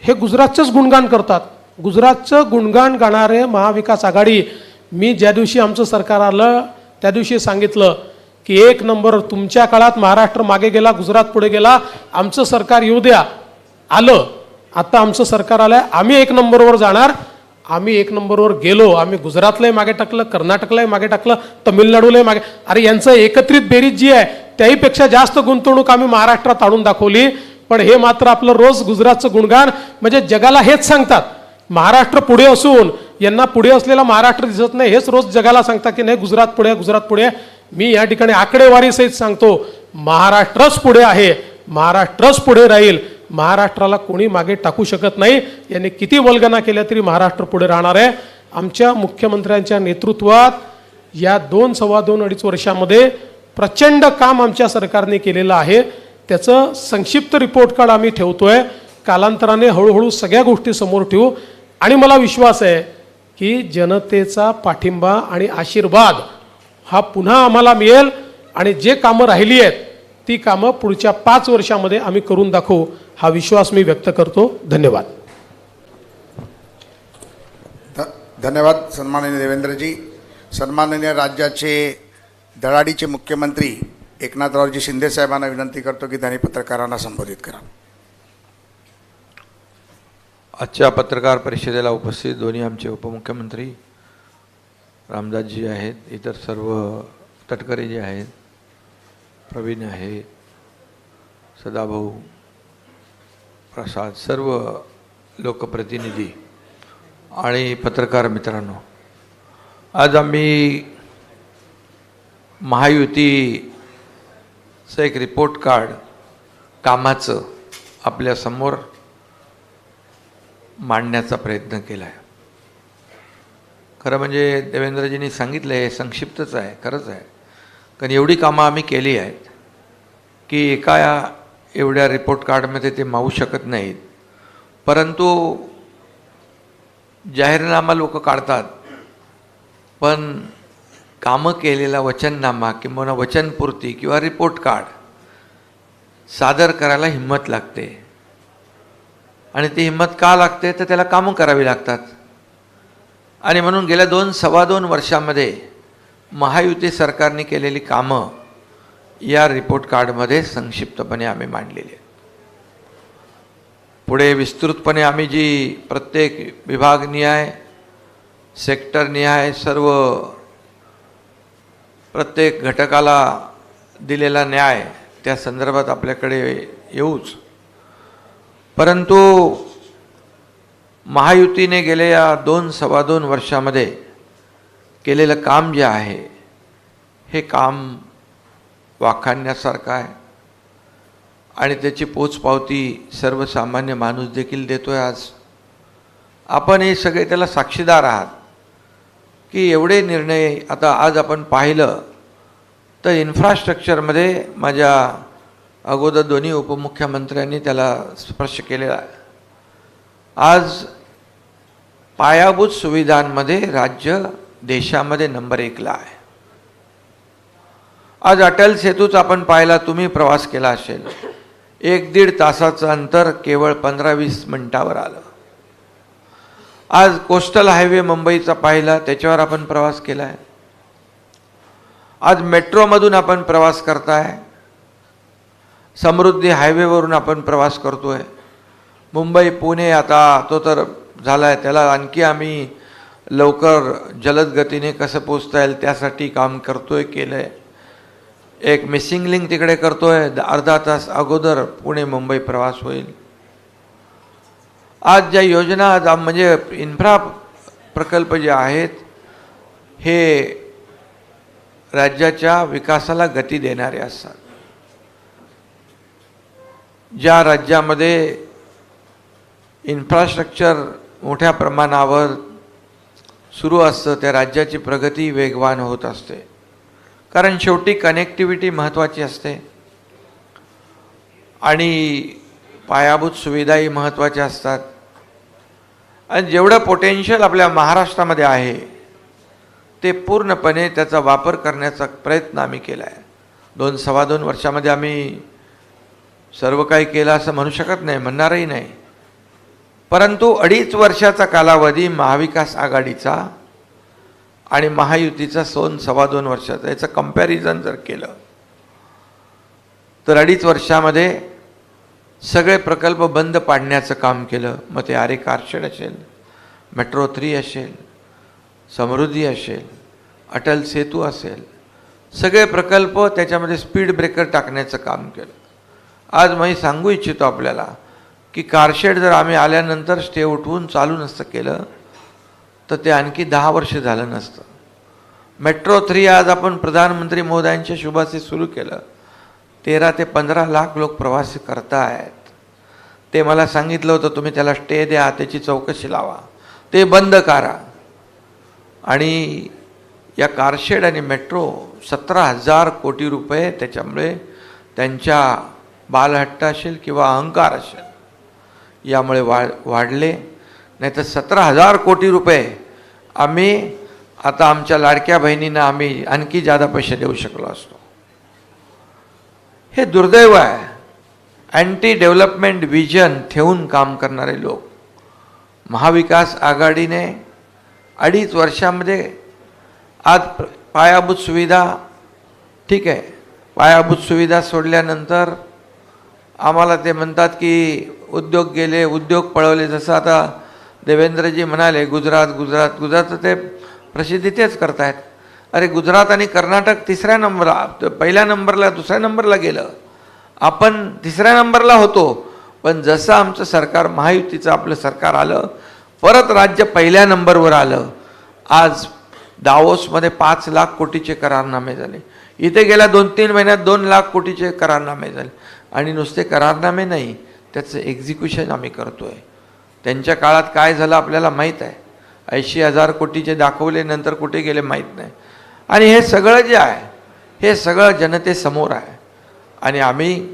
Speaker 5: हे गुजरातचंच गुणगान करतात. गुजरातचं गुणगान गाणारे महाविकास आघाडी. मी ज्या दिवशी आमचं सरकार आलं त्या दिवशी सांगितलं की 1 नंबर, तुमच्या काळात महाराष्ट्र मागे गेला, गुजरात पुढे गेला, आमचं सरकार येऊ द्या. आलं, आता आमचं सरकार आलं आहे, आम्ही 1 नंबरवर जाणार. आम्ही 1 नंबरवर गेलो. आम्ही गुजरातलाही मागे टाकलं, कर्नाटकलाही मागे टाकलं, तमिळनाडूलाही मागे. अरे यांचं एकत्रित बेरीज जी आहे त्याहीपेक्षा जास्त गुंतवणूक आम्ही महाराष्ट्रात आणून दाखवली. पण हे मात्र आपलं रोज गुजरातचं गुणगान, म्हणजे जगाला हेच सांगतात महाराष्ट्र पुढे असून यांना पुढे असलेला महाराष्ट्र दिसत नाही. हेच रोज जगाला सांगतात की नाही गुजरात पुढे, गुजरात पुढे. मी या ठिकाणी आकडेवारीसहित सांगतो, महाराष्ट्रच पुढे आहे, महाराष्ट्रच पुढे राहील. महाराष्ट्राला कोणी मागे टाकू शकत नाही. यांनी किती वल्गना केल्या तरी महाराष्ट्र पुढे राहणार आहे. आमच्या मुख्यमंत्र्यांच्या नेतृत्वात या 2, सव्वा 2, 2.5 वर्षामध्ये प्रचंड काम आमच्या सरकारने केलेलं आहे. त्याचं संक्षिप्त रिपोर्ट कार्ड आम्ही ठेवतोय. कालांतराने हळूहळू सगळ्या गोष्टी समोर ठेवू आणि मला विश्वास आहे की जनतेचा पाठिंबा आणि आशीर्वाद हा पुन्हा आम्हाला मिळेल आणि जे कामं राहिली आहेत ती कामं पुढच्या 5 वर्षामध्ये आम्ही करून दाखवू, हा विश्वास मी व्यक्त करतो. धन्यवाद.
Speaker 3: धन्यवाद सन्माननीय देवेंद्रजी. सन्माननीय राज्याचे धडाडीचे मुख्यमंत्री एकनाथरावजी शिंदे साहेबांना विनंती करतो की त्यांनी पत्रकारांना संबोधित करा.
Speaker 6: आजच्या पत्रकार परिषदेला उपस्थित दोन्ही आमचे उपमुख्यमंत्री रामदासजी आहेत, इतर सर्व तटकरे जे आहेत, प्रवीण आहे, सदाभाऊ, प्रसाद, सर्व लोकप्रतिनिधी आणि पत्रकार मित्रांनो, आज आम्ही महायुतीचं एक रिपोर्ट कार्ड कामाचं आपल्यासमोर मांडण्याचा प्रयत्न केला आहे. खरं म्हणजे देवेंद्रजींनी सांगितलं हे संक्षिप्तच आहे, खरंच आहे. कारण एवढी कामं आम्ही केली आहेत की एका एवढ्या रिपोर्ट कार्डमध्ये ते मावू शकत नाहीत. परंतु जाहीरनामा लोक काढतात, पण कामं केलेला वचननामा किंवा वचनपूर्ती किंवा रिपोर्ट कार्ड सादर करायला हिंमत लागते. आणि ती हिंमत का लागते तर त्याला कामं करावी लागतात. आणि म्हणून गेल्या 2, सव्वा 2 वर्षामध्ये महायुती सरकारने केलेली कामं या रिपोर्ट कार्डमध्ये संक्षिप्तपणे आम्ही मांडलेली आहेत. पुढे विस्तृतपणे आम्ही जी प्रत्येक विभागनिहाय, सेक्टरनिहाय सर्व प्रत्येक घटकाला दिलेला न्याय त्या संदर्भात आपल्याकडे येऊच. परंतु महायुतीने गेल्या 2, सव्वा 2 वर्षामध्ये केलेलं काम जे आहे हे काम वाखाणण्यासारखं आहे. आणि त्याची पोचपावती सर्वसामान्य माणूस देखील देतोय. आज आपण हे सगळे त्याला साक्षीदार आहात की एवढे निर्णय आता आज आपण पाहिलं तर इन्फ्रास्ट्रक्चरमध्ये माझ्या अगोदर दोन्ही उपमुख्यमंत्र्यांनी त्याला स्पर्श केलेला आहे. आज पायाभूत सुविधांमध्ये राज्य देशामध्ये नंबर 1ला आहे. आज अटल सेतूच आपण पाहिला, तुम्ही प्रवास केला असेल, 1-1.5 तासाचं अंतर केवळ 15-20 मिनिटावर आलं. आज कोस्टल हायवे मुंबईचा पाहिला, त्याच्यावर आपण प्रवास केला आहे. आज मेट्रोमधून आपण प्रवास करताय, समृद्धी हायवेवरून आपण प्रवास करतोय. मुंबई पुणे आता तो तर झाला आहे, त्याला आणखी आम्ही लवकर जलद गतीने कसं पोचता येईल त्यासाठी काम करतोय, केलं आहे. एक मिसिंग लिंक तिकडे करतोय, अर्धा तास अगोदर पुणे मुंबई प्रवास होईल. आज ज्या योजना आज म्हणजे इन्फ्रा प्रकल्प जे आहेत हे राज्याच्या विकासाला गती देणारे असतात. ज्या राज्यामध्ये इन्फ्रास्ट्रक्चर मोठ्या प्रमाणावर सुरू असतं त्या राज्याची प्रगती वेगवान होत असते, कारण शेवटी कनेक्टिव्हिटी महत्त्वाची असते आणि पायाभूत सुविधाही महत्त्वाच्या असतात. आणि जेवढं पोटेन्शियल आपल्या महाराष्ट्रामध्ये आहे ते पूर्णपणे त्याचा वापर करण्याचा प्रयत्न आम्ही केला आहे. 2-2.25 वर्षामध्ये आम्ही सर्व काही केलं असं म्हणू शकत नाही, म्हणणारही नाही. परंतु 2.5 वर्षाचा कालावधी महाविकास आघाडीचा आणि महायुतीचा 2-2.25 वर्षाचा, याचं कंपॅरिझन जर केलं तर 2.5 वर्षामध्ये सगळे प्रकल्प बंद पाडण्याचं काम केलं. मग ते आरे कारशेड असेल, मेट्रो 3 असेल, समृद्धी असेल, अटल सेतू असेल, सगळे प्रकल्प त्याच्यामध्ये स्पीड ब्रेकर टाकण्याचं काम केलं. आज मी सांगू इच्छितो आपल्याला की कारशेड जर आम्ही आल्यानंतर स्टे उठवून चालू नसतं केलं तर ते आणखी 10 वर्ष झालं नसतं. मेट्रो 3 आज आपण प्रधानमंत्री महोदयांच्या शुभाचे सुरू केलं. 13 ते 15 लाख लोक प्रवास करतायत. ते मला सांगितलं होतं तुम्ही त्याला स्टे द्या, त्याची चौकशी लावा, ते बंद करा. आणि या कारशेड आणि मेट्रो 17,000 कोटी रुपये त्याच्यामुळे त्यांच्या बालहट्ट असेल किंवा अहंकार असेल यामुळे वाढले. नाही तर 17,000 कोटी रुपये आम्ही आता आमच्या लाडक्या बहिणींना आम्ही आणखी जादा पैसे देऊ शकलो असतो. हे दुर्दैव आहे. अँटी डेव्हलपमेंट विजन ठेवून काम करणारे लोक. महाविकास आघाडीने 2.5 वर्षामध्ये आज पायाभूत सुविधा, ठीक आहे, पायाभूत सुविधा सोडल्यानंतर आम्हाला ते म्हणतात की उद्योग गेले, उद्योग पळवले. जसं आता देवेंद्रजी म्हणाले गुजरात ते प्रसिद्धी तेच करतायत. अरे गुजरात आणि कर्नाटक 3ऱ्या नंबरला, पहिल्या नंबरला, 2ऱ्या नंबरला गेलं. आपण 3ऱ्या नंबरला होतो, पण जसं आमचं सरकार महायुतीचं आपलं सरकार आलं परत राज्य पहिल्या नंबरवर आलं. आज दावोसमध्ये 5 लाख कोटीचे करारनामे झाले. इथे गेल्या 2-3 महिन्यात 2 लाख कोटीचे करारनामे झाले. आणि नुसते करारनामे नाही, त्याचं एक्झिक्युशन आम्ही करतोय. त्यांच्या काळात काय झालं आपल्याला माहीत आहे. 80,000 कोटीचे दाखवले, नंतर कुठे गेले माहीत नाही. आणि हे सगळं जे आहे हे सगळं जनतेसमोर आहे. आणि आम्ही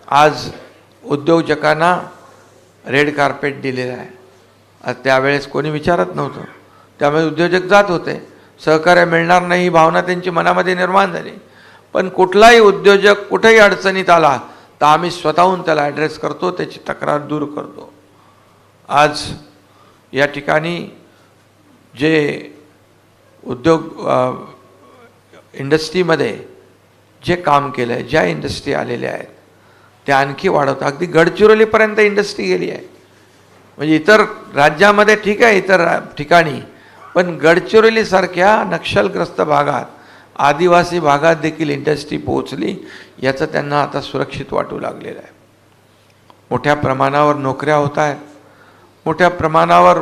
Speaker 6: आज उद्योजकांना रेड कार्पेट दिलेलं आहे. त्यावेळेस कोणी विचारत नव्हतं, त्यामुळे उद्योजक जात होते. सहकार्य मिळणार नाही ही भावना त्यांची मनामध्ये निर्माण झाली. पण कुठलाही उद्योजक कुठेही अडचणीत आला तर आम्ही स्वतःहून त्याला ॲड्रेस करतो, त्याची तक्रार दूर करतो. आज या ठिकाणी जे उद्योग इंडस्ट्रीमध्ये जे काम केलं आहे, ज्या इंडस्ट्री आलेल्या आहेत त्या आणखी वाढवतं. अगदी गडचिरोलीपर्यंत इंडस्ट्री गेली आहे. म्हणजे इतर राज्यामध्ये ठीक आहे, इतर ठिकाणी, पण गडचिरोलीसारख्या नक्षलग्रस्त भागात, आदिवासी भागात देखील इंडस्ट्री पोहोचली. याचं त्यांना आता सुरक्षित वाटू लागलेलं आहे. मोठ्या प्रमाणावर नोकऱ्या होत आहेत, मोठ्या प्रमाणावर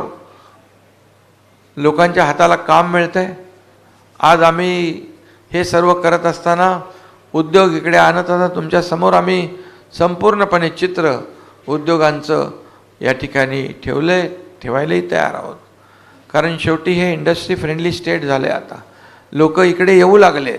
Speaker 6: लोकांच्या हाताला काम मिळतं आहे. आज आम्ही हे सर्व करत असताना उद्योग इकडे आणत असताना तुमच्या समोर आम्ही संपूर्णपणे चित्र उद्योगांचं या ठिकाणी ठेवायलाही तयार आहोत. कारण शेवटी हे इंडस्ट्री फ्रेंडली स्टेट झालं आहे. आता लोक इकडे येऊ लागलेत,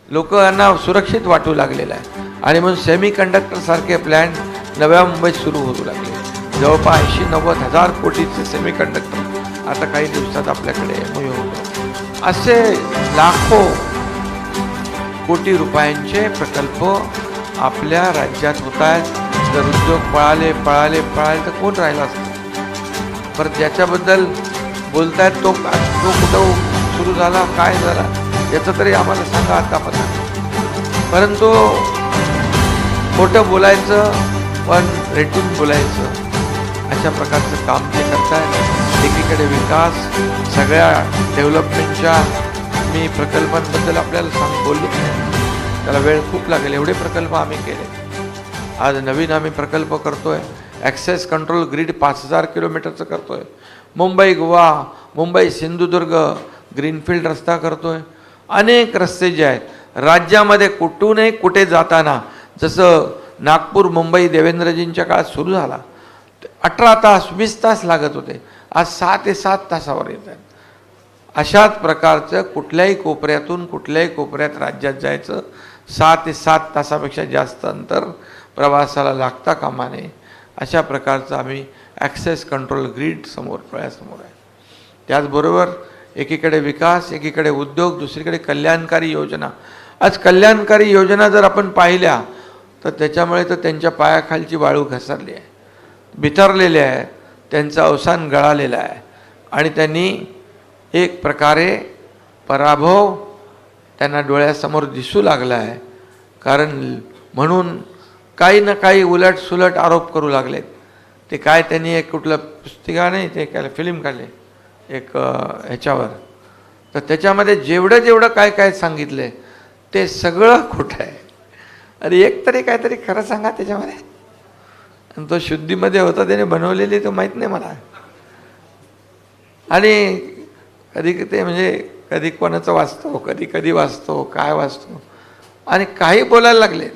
Speaker 6: लोकांना सुरक्षित वाटू लागलेलं आहे. आणि म्हणून सेमी कंडक्टरसारखे प्लॅन नव्या मुंबईत सुरू होऊ लागले. जवळपास 80-90 हजार कोटीचे सेमी कंडक्टर आता काही दिवसात आपल्याकडे होतो. असे लाखो कोटी रुपयांचे प्रकल्प आपल्या राज्यात होत आहेत. जर उद्योग पळाले तर कोण राहिला असतं. परत ज्याच्याबद्दल बोलतायत तो कुठं सुरू झाला, काय झाला याचं तरी आम्हाला सांगा आतापर्यंत. परंतु खोटं बोलायचं पण रेटून बोलायचं अशा प्रकारचं काम ते करतायत. एकीकडे विकास, सगळ्या डेव्हलपमेंटच्या मी प्रकल्पांबद्दल आपल्याला बोललोच नाही, त्याला वेळ खूप लागेल. एवढे प्रकल्प आम्ही केले. आज नवीन आम्ही प्रकल्प करतोय. ॲक्सेस कंट्रोल ग्रीड 5000 किलोमीटरचं करतोय. मुंबई गोवा, मुंबई सिंधुदुर्ग ग्रीनफील्ड रस्ता करतोय. अनेक रस्ते जे आहेत राज्यामध्ये कुठूनही कुठे जाताना, जसं नागपूर मुंबई देवेंद्रजींच्या काळात सुरू झाला 18 तास 20 तास लागत होते, आज 6 ते 7 तासावर येत आहेत. अशाच प्रकारचं कुठल्याही कोपऱ्यात राज्यात जायचं 6 ते 7 तासापेक्षा जास्त अंतर प्रवासाला लागता कामा नये. अशा प्रकारचं आम्ही ॲक्सेस कंट्रोल ग्रीड डोळ्यासमोर आहे. त्याचबरोबर एकीकडे विकास, एकीकडे उद्योग, दुसरीकडे कल्याणकारी योजना. आज कल्याणकारी योजना जर आपण पाहिल्या तर त्याच्यामुळे तर त्यांच्या पायाखालची वाळू घसरली आहे, बिथरलेले आहे, त्यांचं अवसान गळालेलं आहे. आणि त्यांनी एक प्रकारे पराभव त्यांना डोळ्यासमोर दिसू लागला आहे. कारण म्हणून काही ना काही उलटसुलट आरोप करू लागलेत. ते काय त्यांनी एक कुठलं पुस्तिका नाही, ते काय फिल्म काढले एक ह्याच्यावर, तर त्याच्यामध्ये जेवढं काय सांगितलं आहे ते सगळं खोटं आहे. अरे एक तरी काहीतरी खरं सांगा त्याच्यामध्ये. आणि तो शुद्धीमध्ये होता, त्याने बनवलेली तो माहीत नाही मला. आणि कधी ते म्हणजे कधी कोणाचं वाचतो, कधी वाचतो, काय वाचतो आणि काही बोलायला लागले.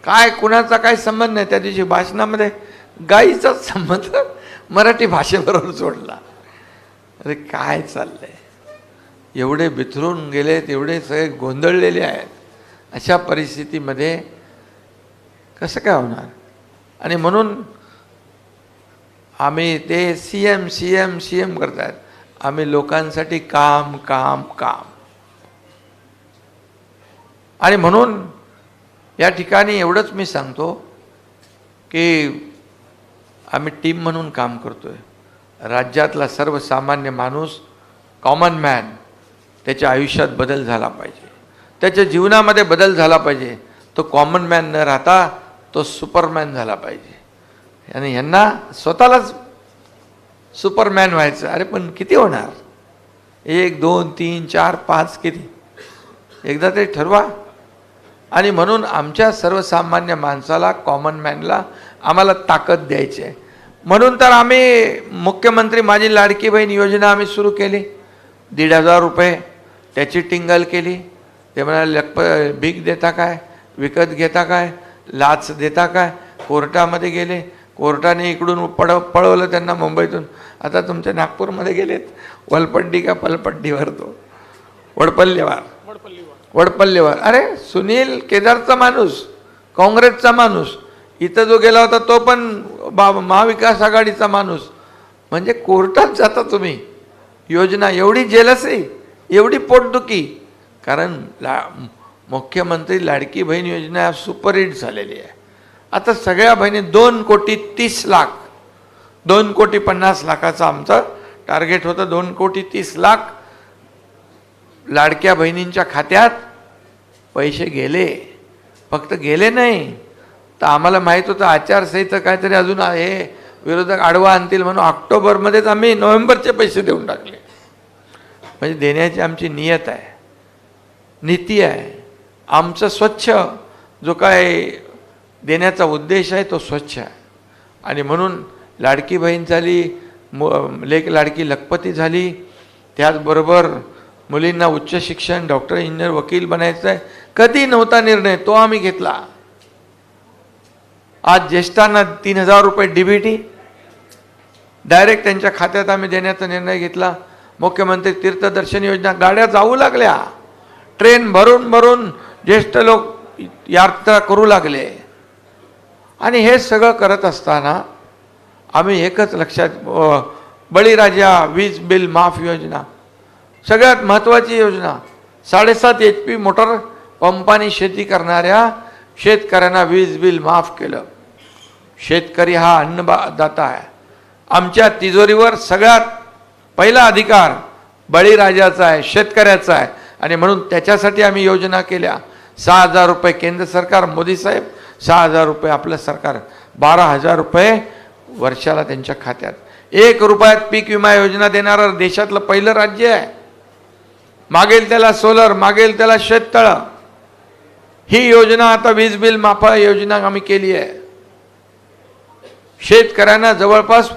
Speaker 6: काय कुणाचा काय संबंध नाही. त्या दिवशी भाषणामध्ये गाईचाच संबंध मराठी भाषेबरोबर जोडला. अरे काय चाललंय. एवढे बिथरून गेलेत, एवढे सगळे गोंधळलेले आहेत. अशा परिस्थितीमध्ये कसं काय होणार. आणि म्हणून आम्ही ते सीएम करतायत. आम्ही लोकांसाठी काम. आणि म्हणून या ठिकाणी एवढंच मी सांगतो की आम्ही टीम म्हणून काम करतोय. राज्यातला सर्वसामान्य माणूस, कॉमन मॅन, त्याच्या आयुष्यात बदल झाला पाहिजे, त्याच्या जीवनामध्ये बदल झाला पाहिजे. तो कॉमन मॅन न राहता तो सुपरमॅन झाला पाहिजे. आणि ह्यांना स्वतःलाच सुपरमॅन व्हायचं. अरे पण किती होणार? 1, 2, 3, 4, 5 किती? एकदा तरी ठरवा. आणि म्हणून आमच्या सर्वसामान्य माणसाला, कॉमन मॅनला आम्हाला ताकद द्यायची आहे. म्हणून तर आम्ही मुख्यमंत्री माझी लाडकी बहीण योजना आम्ही सुरू केली. 1,500 रुपये त्याची टिंगल केली. ते म्हणाले भीक देता काय, विकत घेता काय, लाच देता काय. कोर्टामध्ये गेले, कोर्टाने इकडून पळवलं त्यांना मुंबईतून. आता तुमच्या नागपूरमध्ये गेलेत, वलपड्डी का पलपड्डीवर, तो वडपल्लेवार. अरे सुनील केदारचा माणूस, काँग्रेसचा माणूस, इथं जो गेला होता तो पण महाविकास आघाडीचा माणूस. म्हणजे कोर्टात जाता तुम्ही. योजना एवढी जेलसी, एवढी पोटदुखी. कारण मुख्यमंत्री लाडकी बहीण योजना सुपरहिट झालेली आहे. आता सगळ्या बहिणी 2,30,00,000, 2,50,00,000 आमचं टार्गेट होतं. 2,30,00,000 लाडक्या बहिणींच्या खात्यात पैसे गेले. फक्त गेले नाही तर आम्हाला माहीत होतं आचारसंहिता काहीतरी अजून हे विरोधक आडवा आणतील म्हणून ऑक्टोबरमध्येच आम्ही नोव्हेंबरचे पैसे देऊन टाकले. म्हणजे देण्याची आमची नियत आहे, नीती आहे. आमचं स्वच्छ जो काय देण्याचा उद्देश आहे तो स्वच्छ आहे. आणि म्हणून लाडकी बहीण झाली, लेक लाडकी लखपती झाली. त्याचबरोबर मुलींना उच्च शिक्षण, डॉक्टर, इंजिनियर, वकील बनायचं आहे. कधी नव्हता निर्णय, तो आम्ही घेतला. आज ज्येष्ठांना 3,000 रुपये DBT डायरेक्ट त्यांच्या खात्यात आम्ही देण्याचा निर्णय घेतला. मुख्यमंत्री तीर्थदर्शन योजना, गाड्या जाऊ लागल्या, ट्रेन भरून भरून ज्येष्ठ लोक यात्रा करू लागले. आणि हे सगळं करत असताना आम्ही एकच लक्षात, बळीराजा वीज बिल माफ योजना सगळ्यात महत्त्वाची योजना, 7.5 HP मोटर पंपाने शेती करणाऱ्या शेतकऱ्यांना वीज बिल माफ केलं. शेतकरी हा अन्नदाता आहे. आमच्या तिजोरीवर सगळ्यात पहिला अधिकार बळीराजाचा आहे, शेतकऱ्याचा आहे. आणि म्हणून त्याच्यासाठी आम्ही योजना केल्या. 6,000 रुपये केंद्र सरकार, मोदी साहेब, 6,000 रुपये आपलं सरकार, 12,000 रुपये वर्षाला त्यांच्या खात्यात. 1 रुपयात पीक विमा योजना देणारं देशातलं पहिलं राज्य आहे. मागेल त्याला सोलर, मागेल त्याला शेततळं. ही योजना आता वीज बिल माफ योजना आम्ही केली आहे. शेतकऱ्यांना जवळपास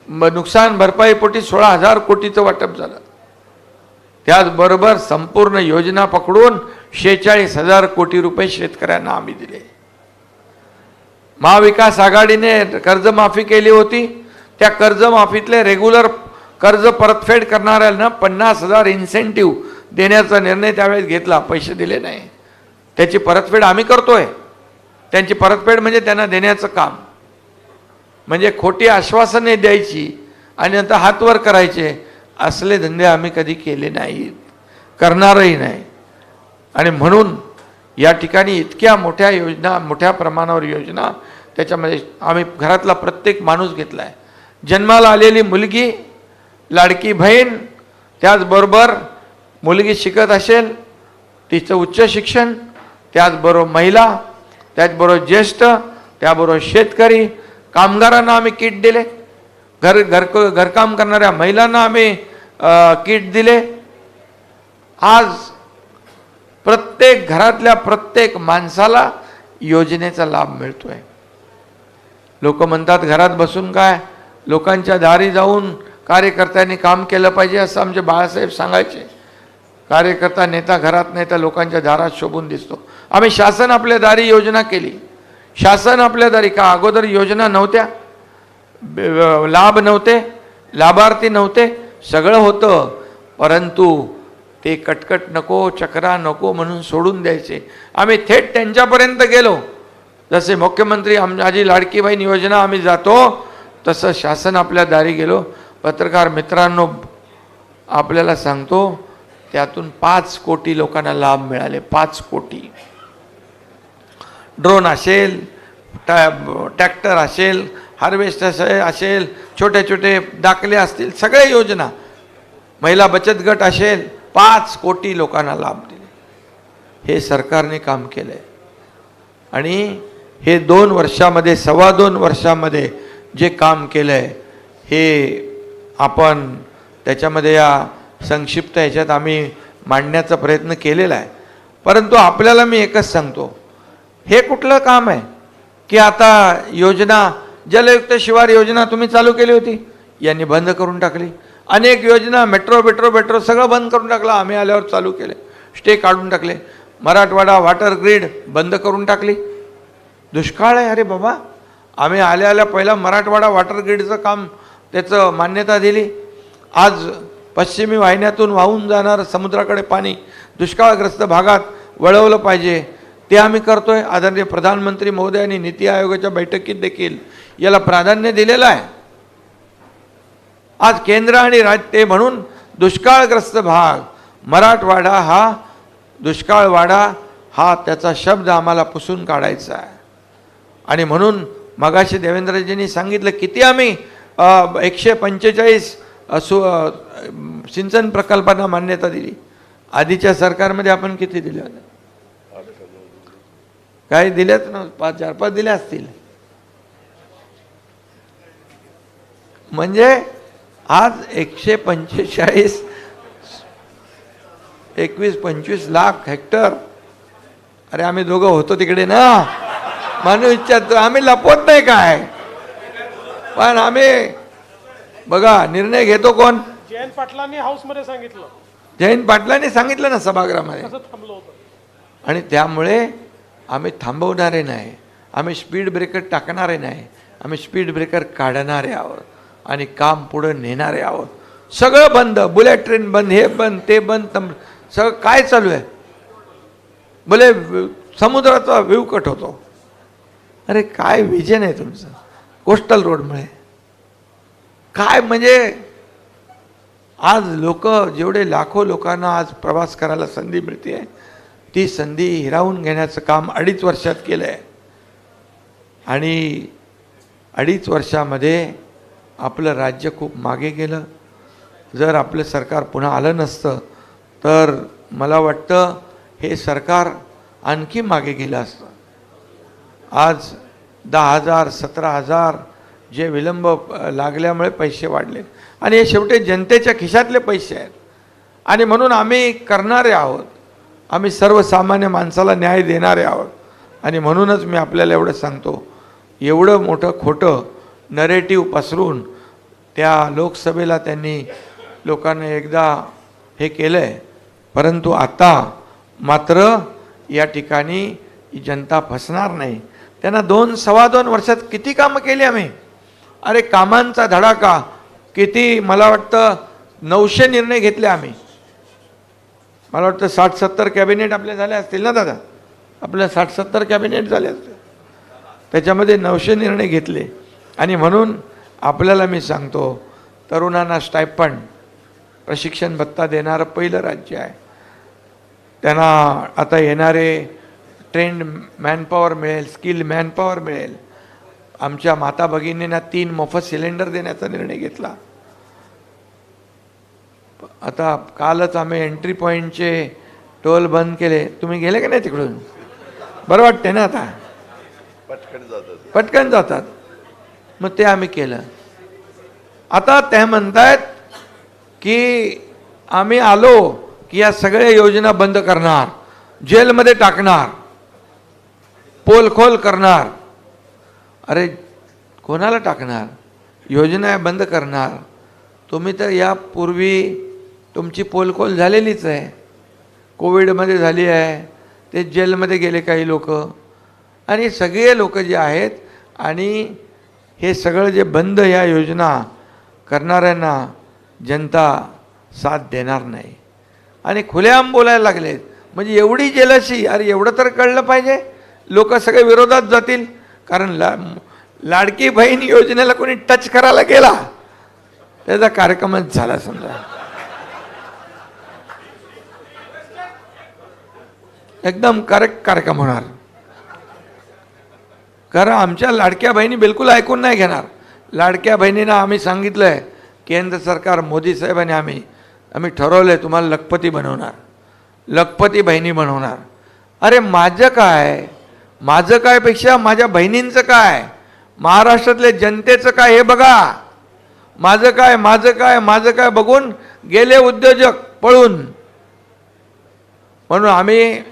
Speaker 6: नुकसान भरपाईपोटी 16,000 कोटीचं वाटप झालं. त्याचबरोबर संपूर्ण योजना पकडून 46,000 कोटी रुपये शेतकऱ्यांना आम्ही दिले. महाविकास आघाडीने कर्जमाफी केली होती. त्या कर्जमाफीतले रेग्युलर कर्ज परतफेड करणाऱ्यांना 50,000 इन्सेंटिव्ह देण्याचा निर्णय त्यावेळेस घेतला. पैसे दिले नाही, त्याची परतफेड आम्ही करतोय. त्यांची परतफेड म्हणजे त्यांना देण्याचं काम. म्हणजे खोटी आश्वासने द्यायची आणि नंतर हात वर करायचे, असले धंदे आम्ही कधी केले नाहीत, करणारही नाही. आणि म्हणून या ठिकाणी इतक्या मोठ्या योजना, मोठ्या प्रमाणावर योजना, त्याच्यामध्ये आम्ही घरातला प्रत्येक माणूस घेतला आहे. जन्माला आलेली मुलगी, लाडकी बहीण, त्याचबरोबर मुलगी शिकत असेल तिचं उच्च शिक्षण, त्याचबरोबर महिला, त्याचबरोबर ज्येष्ठ, त्याबरोबर शेतकरी, कामगारांना आम्ही किट दिले. घरकाम करणाऱ्या महिलांना आम्ही किट दिले. आज प्रत्येक घरातल्या प्रत्येक माणसाला योजनेचा लाभ मिळतोय. लोक म्हणतात घरात बसून काय, लोकांच्या दारी जाऊन कार्यकर्त्यांनी काम केलं पाहिजे असं आमचे बाळासाहेब सांगायचे. कार्यकर्ता नेता घरात नाही तर लोकांच्या दारात शोभून दिसतो. आम्ही शासन आपल्या दारी योजना केली. शासन आपल्या दारी, का अगोदर योजना नव्हत्या, लाभ नव्हते, लाभार्थी नव्हते, सगळं होतं, परंतु ते कटकट नको, चक्रा नको म्हणून सोडून द्यायचे. आम्ही थेट त्यांच्यापर्यंत गेलो. जसे मुख्यमंत्री माझी लाडकी बहीण योजना आम्ही जातो, तसं शासन आपल्या दारी गेलो. पत्रकार मित्रांनो, आपल्याला सांगतो, त्यातून 5 कोटी लोकांना लाभ मिळाले. 5 कोटी. ड्रोन असेल, ट्रॅक्टर असेल, हार्वेस्टर असेल, छोटे छोटे दाखले असतील, सगळे योजना, महिला बचत गट असेल, 5 कोटी लोकांना लाभ दिले. हे सरकारने काम केलं आहे. आणि हे 2 वर्षामध्ये, 2.25 वर्षामध्ये जे काम केलं आहे, हे आपण त्याच्यामध्ये या संक्षिप्त ह्याच्यात आम्ही मांडण्याचा प्रयत्न केलेला आहे. परंतु आपल्याला मी एकच सांगतो, हे कुठलं काम आहे की आता योजना, जलयुक्त शिवार योजना तुम्ही चालू केली होती, यांनी बंद करून टाकली. अनेक योजना, मेट्रो सगळं बंद करून टाकलं. आम्ही आल्यावर चालू केले, स्टे काढून टाकले. मराठवाडा वॉटर ग्रीड बंद करून टाकली. दुष्काळ आहे, अरे बाबा, आम्ही आल्या पहिला मराठवाडा वॉटर ग्रीडचं काम, त्याचं मान्यता दिली. आज पश्चिमी वाहिन्यातून वाहून जाणारं समुद्राकडे पाणी दुष्काळग्रस्त भागात वळवलं पाहिजे, ते आम्ही करतोय. आदरणीय प्रधानमंत्री महोदयांनी नीती आयोगाच्या बैठकीत देखील याला प्राधान्य दिलेलं आहे. आज केंद्र आणि राज्य म्हणून दुष्काळग्रस्त भाग, मराठवाडा हा दुष्काळवाडा, हा त्याचा शब्द आम्हाला पुसून काढायचा आहे. आणि म्हणून मगाशी देवेंद्रजींनी सांगितलं, किती आम्ही 145 सिंचन प्रकल्पांना मान्यता दिली. आधीच्या सरकारमध्ये आपण किती दिल्या होत्या? काही दिल्यात ना, 4-5 दिल्या असतील. म्हणजे आज 145, 21-25 लाख हेक्टर. अरे आम्ही दोघं होतो तिकडे ना, मानू इच्छितो, आम्ही लपवत नाही काय, पण आम्ही बघा निर्णय घेतो कोण?
Speaker 5: जयंत पाटलांनी हाऊसमध्ये सांगितलं,
Speaker 6: जयंत पाटलांनी सांगितलं ना सभागृहामध्ये.
Speaker 5: कसं थांबलं होतं.
Speaker 6: आणि त्यामुळे आम्ही थांबवणारे नाही. आम्ही स्पीड ब्रेकर टाकणारे नाही, आम्ही स्पीड ब्रेकर काढणारे आहोत आणि काम पुढं नेणारे आहोत. सगळं बंद, बुलेट ट्रेन बंद, हे बंद, ते बंद, सगळं काय चालू आहे? बोले समुद्राचा व्ह्यू कट होतो. अरे काय विजन आहे तुमचं कोस्टल रोडमुळे? काय म्हणजे आज लोक, जेवढे लाखो लोकांना आज प्रवास करायला संधी मिळते, ती संधी हिरावून घेण्याचं काम 2.5 वर्षात केलं आहे. आणि 2.5 वर्षामध्ये आपलं राज्य खूप मागे गेलं. जर आपलं सरकार पुन्हा आलं नसतं तर मला वाटतं हे सरकार आणखी मागे गेलं असतं. आज 10,000 17,000 जे विलंब लागल्यामुळे पैसे वाढले आणि हे शेवटी जनतेच्या खिशातले पैसे आहेत. आणि म्हणून आम्ही करणारे आहोत, आम्ही सर्वसामान्य माणसाला न्याय देणारे आहोत. आणि म्हणूनच मी आपल्याला एवढं सांगतो, एवढं मोठं खोटं नरेटिव्ह पसरून त्या लोकसभेला त्यांनी लोकांना एकदा हे केलं आहे, परंतु आता मात्र या ठिकाणी जनता फसणार नाही. त्यांना 2-2.25 वर्षात किती कामं केली आम्ही. अरे कामांचा धडाका किती, मला वाटतं 900 निर्णय घेतले आम्ही. मला वाटतं 60-70 कॅबिनेट आपले झाले असतील ना दादा, आपल्या 60-70 कॅबिनेट झाले असतील, त्याच्यामध्ये 900 निर्णय घेतले. आणि म्हणून आपल्याला मी सांगतो, तरुणांना स्टायपंड, प्रशिक्षण भत्ता देणारं पहिलं राज्य आहे. त्यांना आता येणारे ट्रेंड मॅनपॉवर मिळेल, स्किल मॅनपॉवर मिळेल. आमच्या माता भगिनींना 3 मोफत सिलेंडर देण्याचा निर्णय घेतला. आता कालच आम्ही एंट्री पॉईंटचे टोल बंद केले. तुम्ही गेले का नाही तिकडून? बरं वाटते ना आता, पटकन जातात. मग ते आम्ही केलं. आता ते म्हणतायत की आम्ही आलो की या सगळ्या योजना बंद करणार, जेलमध्ये टाकणार, पोलखोल करणार. अरे कोणाला टाकणार? योजना बंद करणार. तुम्ही तर यापूर्वी तुमची पोलखोल झालेलीच आहे, कोविडमध्ये झाली आहे, ते जेलमध्ये गेले काही लोक. आणि सगळे लोक जे आहेत, आणि हे सगळं जे बंद या योजना करणाऱ्यांना जनता साथ देणार नाही. आणि खुलेआम बोलायला लागलेत. म्हणजे एवढी जेलसी, अरे एवढं तर कळलं पाहिजे. लोक सगळे विरोधात जातील, कारण लाडकी बहीण योजनेला कोणी टच करायला गेला त्याचा कार्यक्रमच झाला समजा. एकदम करेक्ट कार्यक्रम होणार. कारण आमच्या लाडक्या बहिणी बिलकुल ऐकून नाही घेणार. लाडक्या बहिणींना आम्ही सांगितलं आहे, केंद्र सरकार, मोदी साहेबांनी आम्ही ठरवलं आहे तुम्हाला लखपती बनवणार, लखपती बहिणी बनवणार. अरे माझं काय पेक्षा माझ्या बहिणींचं काय, महाराष्ट्रातल्या जनतेचं काय हे बघा. माझं काय बघून गेले उद्योजक पळून. म्हणून आम्ही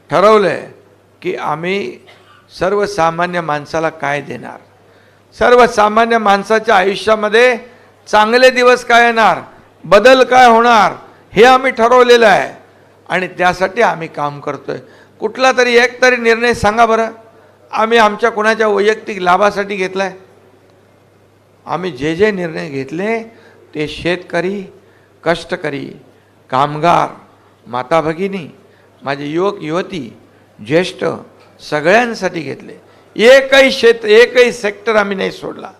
Speaker 6: ठरवलं आहे की आम्ही सर्वसामान्य माणसाला काय देणार, सर्वसामान्य माणसाच्या आयुष्यामध्ये चांगले दिवस काय येणार, बदल काय होणार, हे आम्ही ठरवलेलं आहे. आणि त्यासाठी आम्ही काम करतोय. कुठला तरी एक तरी निर्णय सांगा बरं आम्ही आमच्या कोणाच्या वैयक्तिक लाभासाठी घेतलाय? आम्ही जे निर्णय घेतले ते शेतकरी, कष्टकरी, कामगार, माता भगिनी, माझे युवक युवती, ज्येष्ठ सगळ्यांसाठी घेतले. एकही सेक्टर आम्ही नाही सोडला.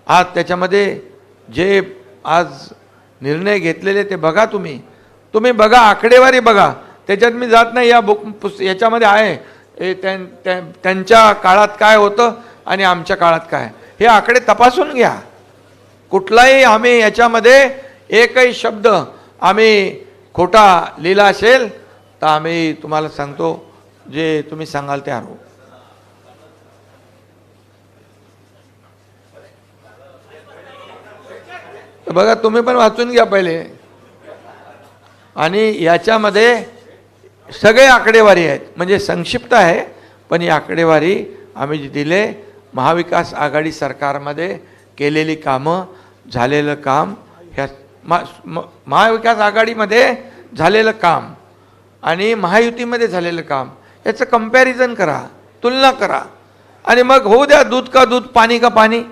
Speaker 6: आज त्याच्यामध्ये जे आज निर्णय घेतलेले ते बघा, तुम्ही बघा, आकडेवारी बघा. त्याच्यात मी जात नाही, या याच्यामध्ये आहे त्यांच्या काळात काय होतं आणि आमच्या काळात काय, हे आकडे तपासून घ्या. कुठलाही आम्ही याच्यामध्ये एकही शब्द आम्ही खोटा लिहिला असेल तर आम्ही तुम्हाला सांगतो, जे तुम्ही सांगाल ते आणू. बघा, तुम्ही पण वाचून घ्या पहिले. आणि याच्यामध्ये सगळे आकडेवारी आहेत, म्हणजे संक्षिप्त आहे, पण ही आकडेवारी आम्ही जी दिले, महाविकास आघाडी सरकारमध्ये केलेली कामं, झालेलं काम, ह्या महाविकास आघाडीमध्ये झालेलं काम आणि महायुतीमध्ये झालेलं काम, याचं कंपॅरिझन करा. तुलना करा आणि मग होऊ द्या, दूध का दूध, पाणी का पाणी.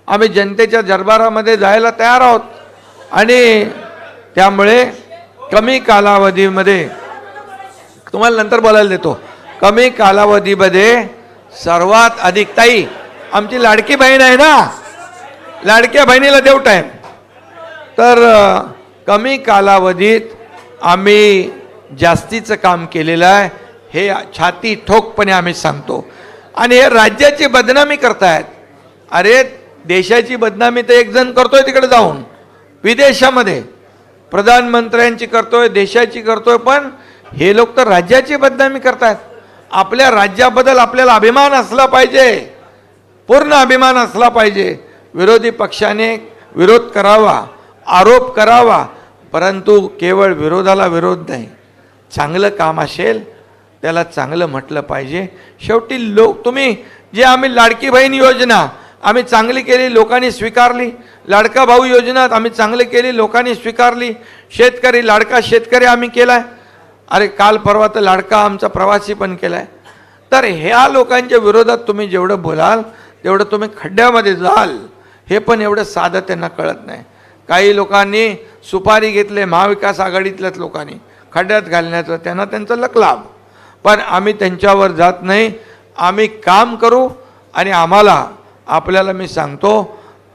Speaker 6: आम्ही जनतेच्या दरबारामध्ये जायला तयार आहोत. आणि त्यामुळे कमी कालावधीमध्ये, तुम्हाला नंतर बोलायला देतो, कमी कालावधीमध्ये सर्वात अधिक, ताई आमची लाडकी बहीण आहे ना, लाडक्या बहिणीला देऊ टाईम. तर कमी कालावधीत आम्ही जास्तीचं काम केलेलं आहे, हे छाती ठोकपणे आम्ही सांगतो. आणि हे राज्याची बदनामी करतायत. अरे देशाची बदनामी तर एक जण करतोय तिकडे जाऊन विदेशामध्ये, प्रधानमंत्र्यांची करतोय, देशाची करतोय, पण हे लोक तर राज्याची बदनामी करतायत. आपल्या राज्याबद्दल आपल्याला अभिमान असला पाहिजे, पूर्ण अभिमान असला पाहिजे. विरोधी पक्षाने विरोध करावा, आरोप करावा, परंतु केवळ विरोधाला विरोध नाही. चांगलं काम असेल त्याला चांगलं म्हटलं पाहिजे. शेवटी लोक, तुम्ही जे आम्ही लाडकी बहीण योजना आम्ही चांगली केली, लोकांनी स्वीकारली. लाडका भाऊ योजना आम्ही चांगली केली, लोकांनी स्वीकारली. शेतकरी, लाडका शेतकरी आम्ही केलाय. अरे काल परवा तर लाडका आमचा प्रवासी पण केलाय. तर ह्या लोकांच्या विरोधात तुम्ही जेवढं बोलाल तेवढं तुम्ही खड्ड्यामध्ये जाल. हे पण एवढं साधं त्यांना कळत नाही. काही लोकांनी सुपारी घेतले, महाविकास आघाडीतल्याच लोकांनी खड्ड्यात घालण्याचं, त्यांना त्यांचं लकलाभ. पण आम्ही त्यांच्यावर जात नाही. आम्ही काम करू आणि आपल्याला मी सांगतो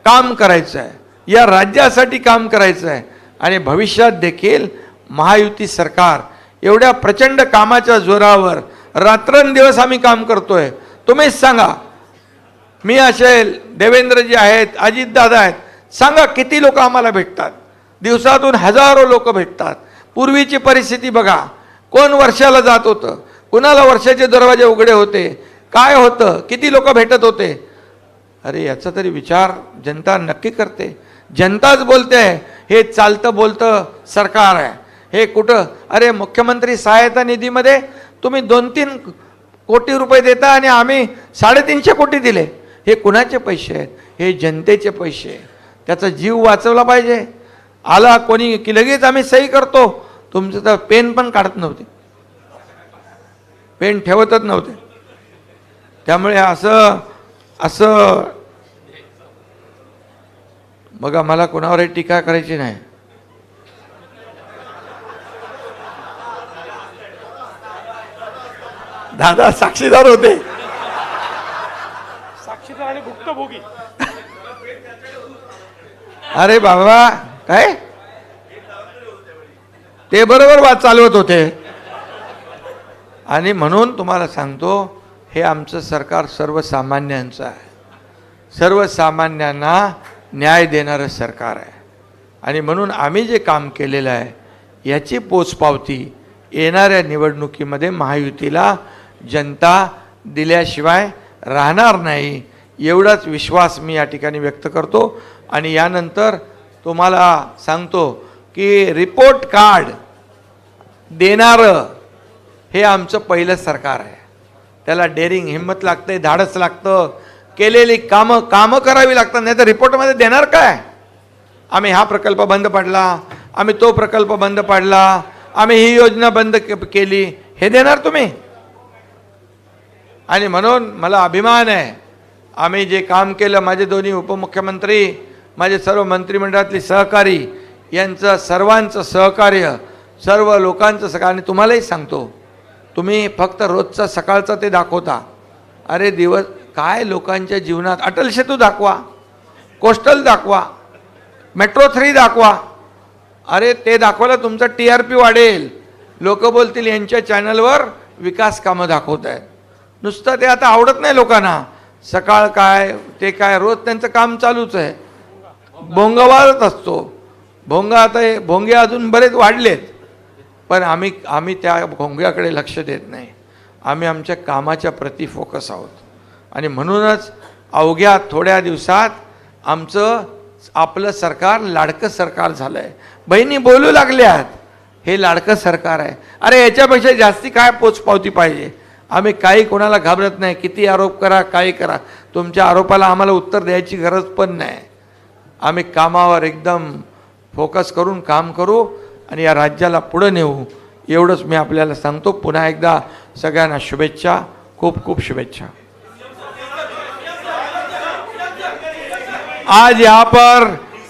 Speaker 6: काम करायचं आहे, या राज्यासाठी काम करायचं आहे. आणि भविष्यात देखील महायुती सरकार एवढ्या प्रचंड कामाच्या जोरावर रात्रंदिवस आम्ही काम करतोय. तुम्हीच सांगा, मी असेल, देवेंद्रजी आहेत, अजितदादा आहेत, सांगा किती लोक आम्हाला भेटतात. दिवसातून हजारो लोक भेटतात. पूर्वीची परिस्थिती बघा, कोण वर्षाला जात होतं, कुणाला वर्षाचे दरवाजे उघडे होते, काय होतं, किती लोक भेटत होते. अरे याचा तरी विचार जनता नक्की करते. जनताच बोलते हे चालतं बोलतं सरकार आहे. हे कुठं, अरे मुख्यमंत्री सहायता निधीमध्ये तुम्ही 2-3 कोटी रुपये देता आणि आम्ही 350 कोटी दिले. हे कुणाचे पैसे आहेत? हे जनतेचे पैसे आहेत. त्याचा जीव वाचवला पाहिजे. आला कोणी की लगेच आम्ही सही करतो. तुमचं तर पेन पण काढत नव्हते, पेन ठेवतच नव्हते. त्यामुळे असं बघा, मला कोणावरही टीका करायची नाही. दादा साक्षीदार होते,
Speaker 5: साक्षीदार आणि भुक्तभोगी.
Speaker 6: अरे बाबा काय ते बरोबर वाद चालवत होते. आणि म्हणून तुम्हाला सांगतो, हे आमचं सरकार सर्वसामान्यांचं आहे, सर्वसामान्यांना न्याय देणारं सरकार आहे. आणि म्हणून आम्ही जे काम केलेलं आहे याची पोचपावती येणाऱ्या निवडणुकीमध्ये महायुतीला जनता दिल्याशिवाय राहणार नाही, एवढाच विश्वास मी या ठिकाणी व्यक्त करतो. आणि यानंतर तुम्हाला सांगतो की रिपोर्ट कार्ड देणारं हे आमचं पहिलं सरकार आहे. त्याला डेअरिंग, हिंमत लागते, धाडस लागतं, केलेली कामं करावी लागतात. नाही तर रिपोर्टमध्ये देणार काय? आम्ही हा प्रकल्प बंद पाडला, आम्ही तो प्रकल्प बंद पाडला, आम्ही ही योजना बंद केली, हे देणार तुम्ही? आणि म्हणून मला अभिमान आहे, आम्ही जे काम केलं, माझे दोन्ही उपमुख्यमंत्री, माझे सर्व मंत्रिमंडळातले सहकारी, यांचं सर्वांचं सहकार्य, सर्व लोकांचं सहकार्य. आणि तुम्हालाही सांगतो, तुम्ही फक्त रोजचा सकाळचा ते दाखवता. अरे दिवस काय लोकांच्या जीवनात, अटल सेतू दाखवा, कोस्टल दाखवा, मेट्रो 3 दाखवा. अरे ते दाखवलं तुमचं TRP वाढेल, लोक बोलतील यांच्या चॅनलवर विकास कामं दाखवत आहेत. नुसतं ते आता आवडत नाही लोकांना. सकाळ काय ते काय, रोज त्यांचं काम चालूच आहे, भोंगावारच असतो. भोंगे अजून बरेच वाढलेत, पण आम्ही त्या भोंग्याकडे लक्ष देत नाही. आम्ही आमच्या कामाच्या प्रती फोकस आहोत. आणि म्हणूनच अवघ्या थोड्या दिवसात आपलं सरकार लाडकं सरकार झालं आहे. बहिणी बोलू लागल्यात हे लाडकं सरकार आहे. अरे याच्यापेक्षा जास्ती काय पोचपावती पाहिजे? आम्ही काही कोणाला घाबरत नाही. किती आरोप करा, काही करा, तुमच्या आरोपाला आम्हाला उत्तर द्यायची गरज पण नाही. आम्ही कामावर एकदम फोकस करून काम करू आणि या राज्याला पुढे नेऊ, एवढंच मी आपल्याला सांगतो. पुन्हा एकदा सगळ्यांना शुभेच्छा. खूप खूप शुभेच्छा। आज यहाँ पर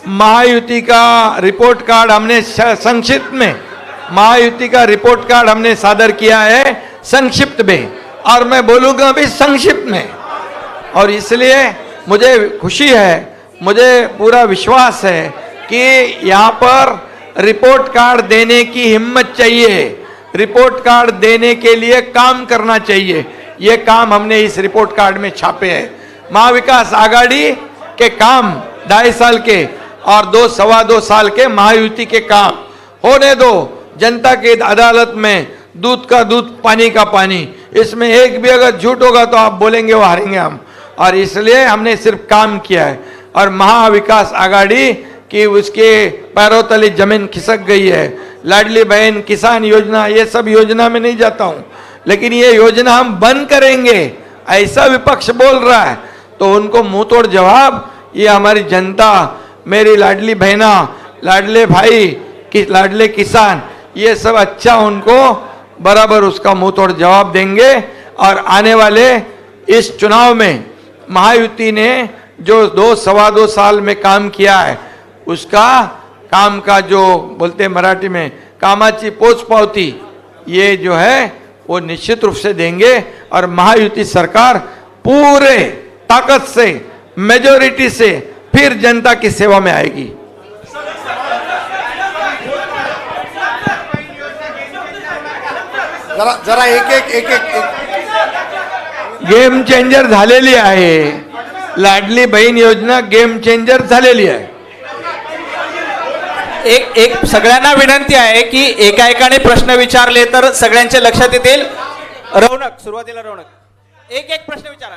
Speaker 6: महायुति का रिपोर्ट कार्ड हमने संक्षिप्त में, महायुति का रिपोर्ट कार्ड हमने सादर किया है संक्षिप्त में, और मैं बोलूँगा अभी संक्षिप्त में। और इसलिए मुझे खुशी है, मुझे पूरा विश्वास है कि यहाँ पर रिपोर्ट कार्ड देने की हिम्मत चाहिए, रिपोर्ट कार्ड देने के लिए काम करना चाहिए। ये काम हमने इस रिपोर्ट कार्ड में छापे हैं। महाविकास आघाड़ी के काम 2.5 साल के और 2-2.25 साल के महायुति के काम होने दो। जनता की अदालत में दूध का दूध पानी का पानी, इसमें एक भी अगर झूठ होगा तो आप बोलेंगे वो हारेंगे हम। और इसलिए हमने सिर्फ काम किया है। और महाविकास आघाड़ी की उसके पैरों तले जमीन खिसक गई है। लाडली बहन, किसान योजना, ये सब योजना में नहीं जाता हूं, लेकिन ये योजना हम बंद करेंगे ऐसा विपक्ष बोल रहा है, तो उनको मुंह तोड़ जवाब ये हमारी जनता, मेरी लाडली बहना, लाडले भाई, लाडले किसान, ये सब अच्छा उनको बराबर उसका मुंह तोड़ जवाब देंगे। और आने वाले इस चुनाव में महायुति ने जो 2-2.25 साल में काम किया है, उसका काम का जो बोलते मराठी में कामाची पोचपावती, ये जो है वो निश्चित रूप से देंगे। और महायुति सरकार पूरे ताकत से, मेजोरिटी से फिर जनता की सेवा में आएगी।
Speaker 3: जरा एक
Speaker 6: गेम चेंजर झालेली आहे। लाडली बहीण योजना गेम चेंजर झालेली आहे।
Speaker 7: एक सगळ्यांना विनंती आहे की एका एकाने प्रश्न विचारले तर सगळ्यांच्या लक्षात येतील। रौनक, सुरुवातीला रौनक, एक प्रश्न विचारा।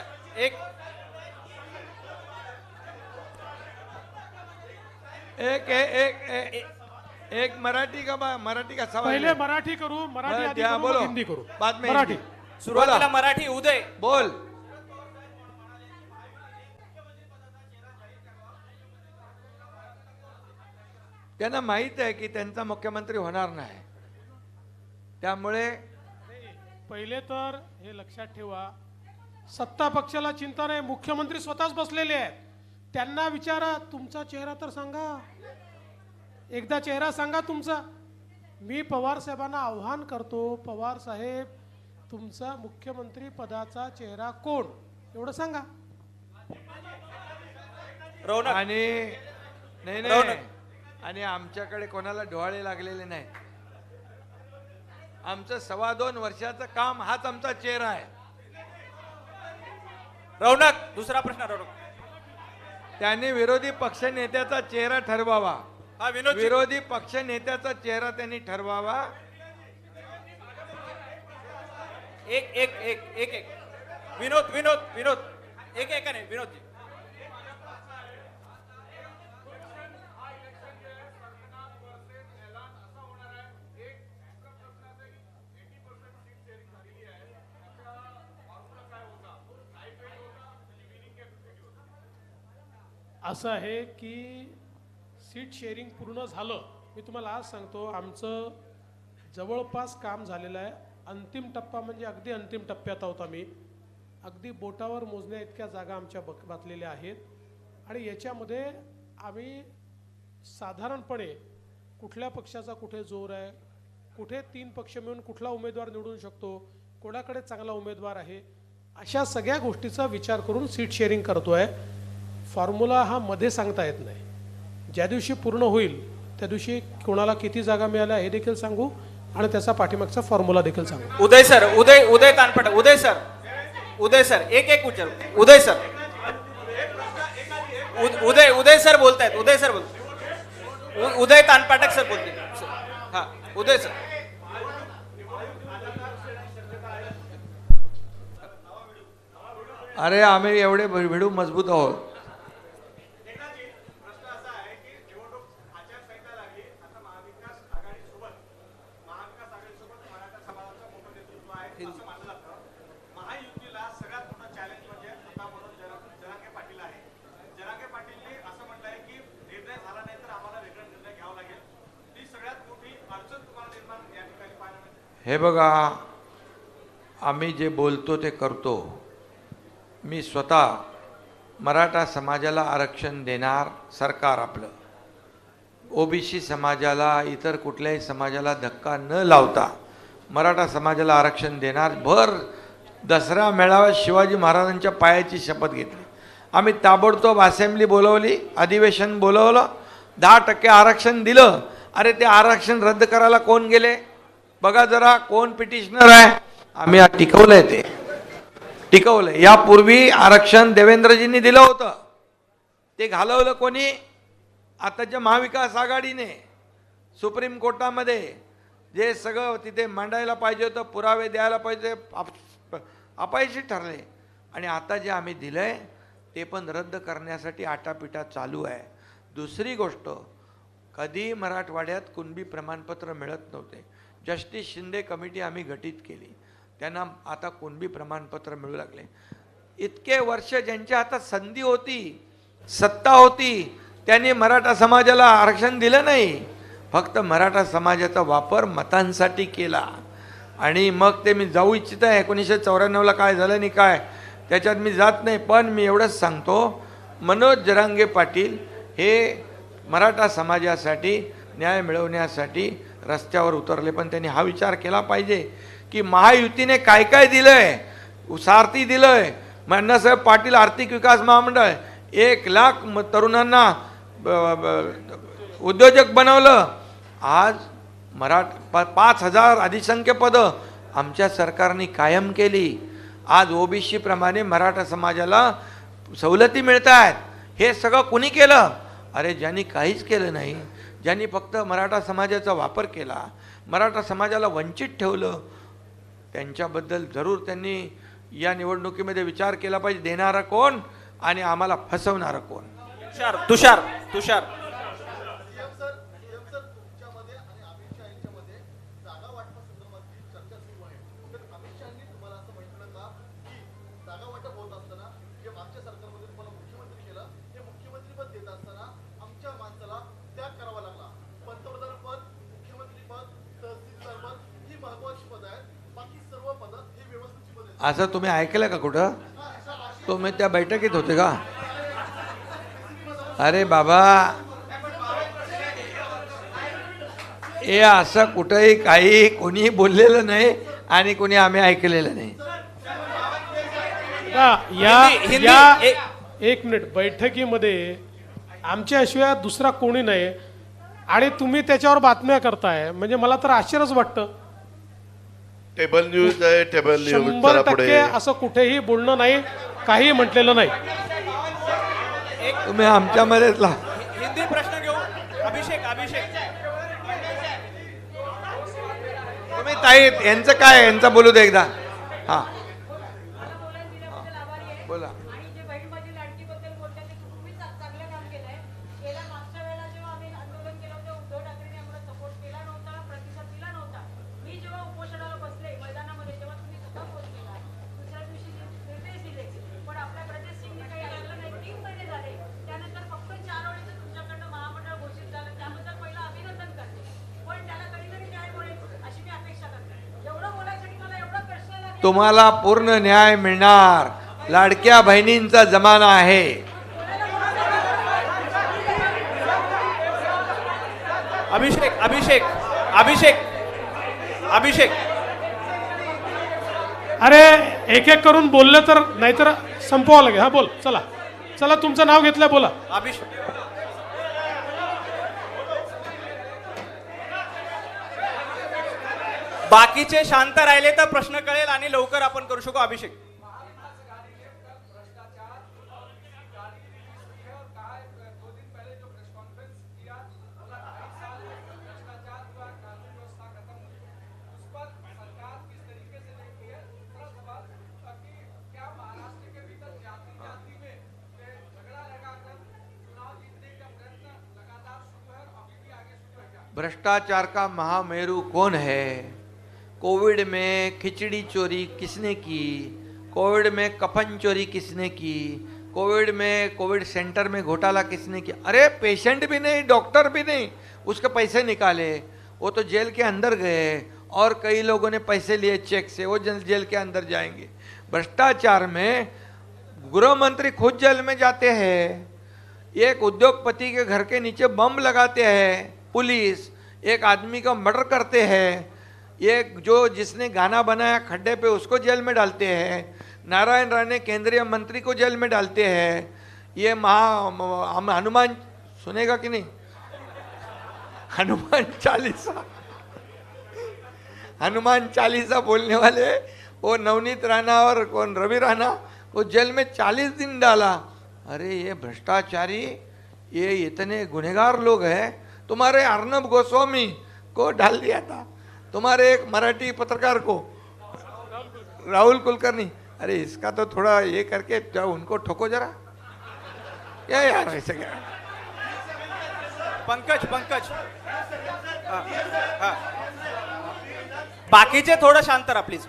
Speaker 6: एक मराठी का सवाल
Speaker 5: पहले मराठी करू, मराठी आधी करू,
Speaker 6: बोलो,
Speaker 5: मग हिंदी करू।
Speaker 6: बाद में
Speaker 5: मराठी
Speaker 7: सुरुवातीला मराठी। उदय
Speaker 6: बोल। त्यांना माहित आहे की त्यांचा मुख्यमंत्री होणार नाही, त्यामुळे
Speaker 5: पहिले तर हे लक्षात ठेवा, सत्ता पक्षाला चिंता नाही, मुख्यमंत्री स्वतःच बसलेले आहेत। त्यांना विचारा, तुमचा चेहरा तर सांगा, एकदा चेहरा सांगा तुमचा। मी पवार साहेबांना आव्हान करतो, पवार साहेब तुमचा मुख्यमंत्री पदाचा चेहरा कोण, एवढं सांगा।
Speaker 7: रौनक
Speaker 6: आणि नाही, आणि आमच्याकडे कोणाला डोळे लागलेले नाही। आमचं 2.25 वर्षाचं काम हाच आमचा चेहरा आहे।
Speaker 7: रौनक, दुसरा प्रश्न रौनक।
Speaker 6: त्यांनी विरोधी पक्ष नेत्याचा चेहरा ठरवावा।
Speaker 7: हा विनोद,
Speaker 6: विरोधी पक्ष नेत्याचा चेहरा त्यांनी ठरवावा।
Speaker 7: एक विनोद एकाने विनोद जी।
Speaker 5: असं आहे की सीट शेअरिंग पूर्ण झालं। मी तुम्हाला आज सांगतो, आमचं जवळपास काम झालेलं आहे। अंतिम टप्पा म्हणजे अगदी अंतिम टप्प्यात आहोत आम्ही। अगदी बोटावर मोजण्या इतक्या जागा आमच्या बातलेल्या आहेत। आणि याच्यामध्ये आम्ही साधारणपणे कुठल्या पक्षाचा कुठे जोर आहे, कुठे 3 पक्ष मिळून कुठला उमेदवार निवडून शकतो, कोणाकडे चांगला उमेदवार आहे, अशा सगळ्या गोष्टीचा विचार करून सीट शेअरिंग करतोय। फॉर्म्युला हा मध्ये सांगता येत नाही। ज्या दिवशी पूर्ण होईल त्या दिवशी कोणाला किती जागा मिळाल्या हे देखील सांगू आणि त्याचा पाठीमागचा फॉर्म्युला देखील सांगू।
Speaker 7: उदय तानपट, उदय सर एक विचार। उदय सर बोलतायत। उदय तानपाटक सर बोलते। हा उदय सर।
Speaker 6: अरे आम्ही एवढे भिडू मजबूत आहोत। हे बघा, आम्ही जे बोलतो ते करतो. मी स्वतः मराठा समाजाला आरक्षण देणार सरकार आपलं. ओबीसी समाजाला इतर कुठल्याही समाजाला धक्का न लावता मराठा समाजाला आरक्षण देणार. भर दसरा मेळाव्यात शिवाजी महाराजांच्या पायाची शपथ घेतली. आम्ही ताबडतोब असेंब्ली बोलवली, अधिवेशन बोलवलं, 10% आरक्षण दिलं. अरे ते आरक्षण रद्द करायला कोण गेले बघा जरा, कोण पिटिशनर आहे. आम्ही टिकवलंय, ते टिकवलंय. यापूर्वी आरक्षण देवेंद्रजींनी दिलं होतं, ते घालवलं कोणी? आताच्या महाविकास आघाडीने. सुप्रीम कोर्टामध्ये जे सगळं तिथे मांडायला पाहिजे होतं, पुरावे द्यायला पाहिजे, अपयशी ठरले. आणि आता जे आम्ही दिलंय ते पण रद्द करण्यासाठी आटापिटा चालू आहे. दुसरी गोष्ट, कधी मराठवाड्यात कुणबी प्रमाणपत्र मिळत नव्हते. जस्टिस शिंदे कमिटी आम्ही गठीत केली, त्यांना आता कुणबी प्रमाणपत्र मिळू लागले. इतके वर्ष ज्यांच्या हातात संधी होती, सत्ता होती, त्यांनी मराठा समाजाला आरक्षण दिलं नाही. फक्त मराठा समाजाचा वापर मतांसाठी केला. आणि मग ते मी जाऊ इच्छित आहे 1994ला काय झालं नाही काय त्याच्यात मी जात नाही. पण मी एवढंच सांगतो, मनोज जरांगे पाटील हे मराठा समाजासाठी न्याय मिळवण्यासाठी रस्त्यावर उतरले. पण त्यांनी हा विचार केला पाहिजे की महायुतीने काय काय दिलंय. सारथी दिलंय, अण्णासाहेब पाटील आर्थिक विकास महामंडळ, 1 लाख तरुणांना उद्योजक बनवलं. आज 5,000 अधिसंख्य पदं आमच्या सरकारने कायम केली. आज ओबीसी प्रमाणे मराठा समाजाला सवलती मिळत आहेत. हे सगळं कुणी केलं? अरे ज्यांनी काहीच केलं नाही, ज्यांनी फक्त मराठा समाजाचा वापर केला, मराठा समाजाला वंचित ठेवलं, त्यांच्याबद्दल जरूर त्यांनी या निवडणुकीमध्ये विचार केला पाहिजे. देणारा कोण आणि आम्हाला फसवणारा कोण?
Speaker 7: तुषार तुषार
Speaker 6: असं तुम्ही ऐकलं का कुठं? तुम्ही त्या बैठकीत होते का? अरे बाबा, हे असं कुठंही काही कोणी बोललेलं नाही आणि कोणी आम्ही ऐकलेलं नाही.
Speaker 5: एक मिनिट, बैठकीमध्ये आमच्याशिवाय दुसरा कोणी नाही आणि तुम्ही त्याच्यावर बातम्या करताय, म्हणजे मला तर आश्चर्यच वाटतं.
Speaker 4: टेबल न्यूज आहे, टेबल न्यूज
Speaker 5: 100% असं कुठेही बोलणं नाही, काही म्हटलेलं नाही.
Speaker 6: तुम्ही आमच्यामध्ये
Speaker 7: हिंदी प्रश्न घेऊ. अभिषेक
Speaker 6: तुम्ही ताई यांचं काय, यांचं बोलू दे एकदा. हां बोला. तुम्हाला पूर्ण न्याय मिळणार. लाडक्या बहिणींचा जमाना आहे.
Speaker 7: अभिषेक
Speaker 5: अरे एक एक करून बोललं तर, नाहीतर संपवावं लागेल. हा बोल, चला चला, तुमचं नाव घेतलंय, बोला.
Speaker 7: बाकीचे शांत राहिले तर प्रश्न कळेल आणि लवकर आपण करू शकू. अभिषेक
Speaker 6: भ्रष्टाचार का महामेरू कौन है? कोविड में खिचड़ी चोरी किसने की? कोविड में कफन चोरी किसने की? कोविड में कोविड सेंटर में घोटाला किसने किया? अरे पेशेंट भी नहीं, डॉक्टर भी नहीं, उसके पैसे निकाले, वो तो जेल के अंदर गए और कई लोगों ने पैसे लिए चेक से, वो जेल के अंदर जाएंगे। भ्रष्टाचार में गृह मंत्री खुद जेल में जाते हैं, एक उद्योगपति के घर के नीचे बम लगाते हैं पुलिस, एक आदमी का मर्डर करते हैं, एक जो जिसने गाना बनाया खड्डे पे उसको जेल में डालते हैं, नारायण राणे केंद्रीय मंत्री को जेल में डालते हैं, ये हनुमान सुनेगा कि नहीं, हनुमान चालीसा बोलने वाले वो नवनीत राणा और कौन रवि राणा, वो जेल में 40 दिन डाला। अरे ये भ्रष्टाचारी, ये इतने गुनहगार लोग हैं। तुम्हारे अर्नब गोस्वामी को डाल दिया था, तुम्हारे एक मराठी पत्रकार को, राहुल कुलकर्णी। अरे इसका तो थोड़ा ये करके जाओ, उनको ठोको जरा। क्या यार ऐसे क्या?
Speaker 7: पंकज बाकीचे थोडं शांत राहा प्लीज.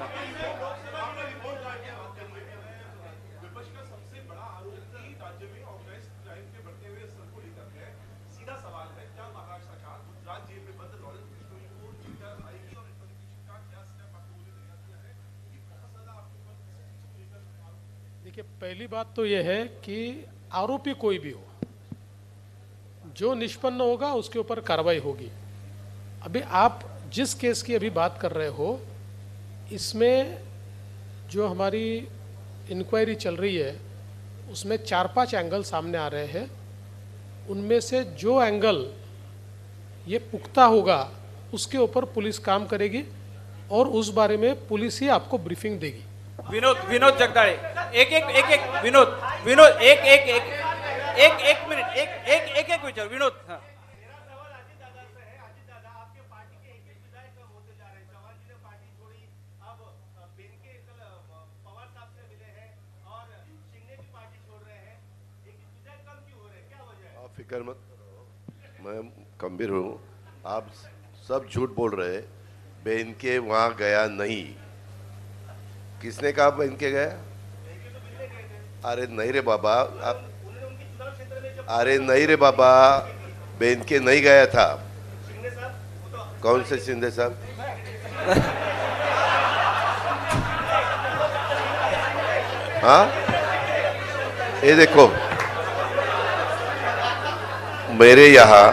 Speaker 5: देखिए, पहली बात तो यह है कि आरोपी कोई भी हो, जो निष्पन्न होगा उसके ऊपर कार्रवाई होगी। अभी आप जिस केस की अभी बात कर रहे हो, इसमें जो हमारी इंक्वायरी चल रही है उसमें 4-5 एंगल सामने आ रहे हैं। उनमें से जो एंगल ये पुख्ता होगा उसके ऊपर पुलिस काम करेगी और उस बारे में पुलिस ही आपको ब्रीफिंग देगी।
Speaker 7: विनोद जगदाळे, एक विनोद एक मिनिट, एक विचार विनोद. हाँ.
Speaker 4: फिक्र मत करो, मैं गंभीर हूँ। आप सब झूठ बोल रहे हैं। बहन के वहाँ गया नहीं। किसने कहा बहन के गया? अरे नहीं रे बाबा, अरे नहीं रे बाबा, बहन के नहीं गया था। कौन से शिंदे साहब? हाँ, ये देखो, मेरे यहाँ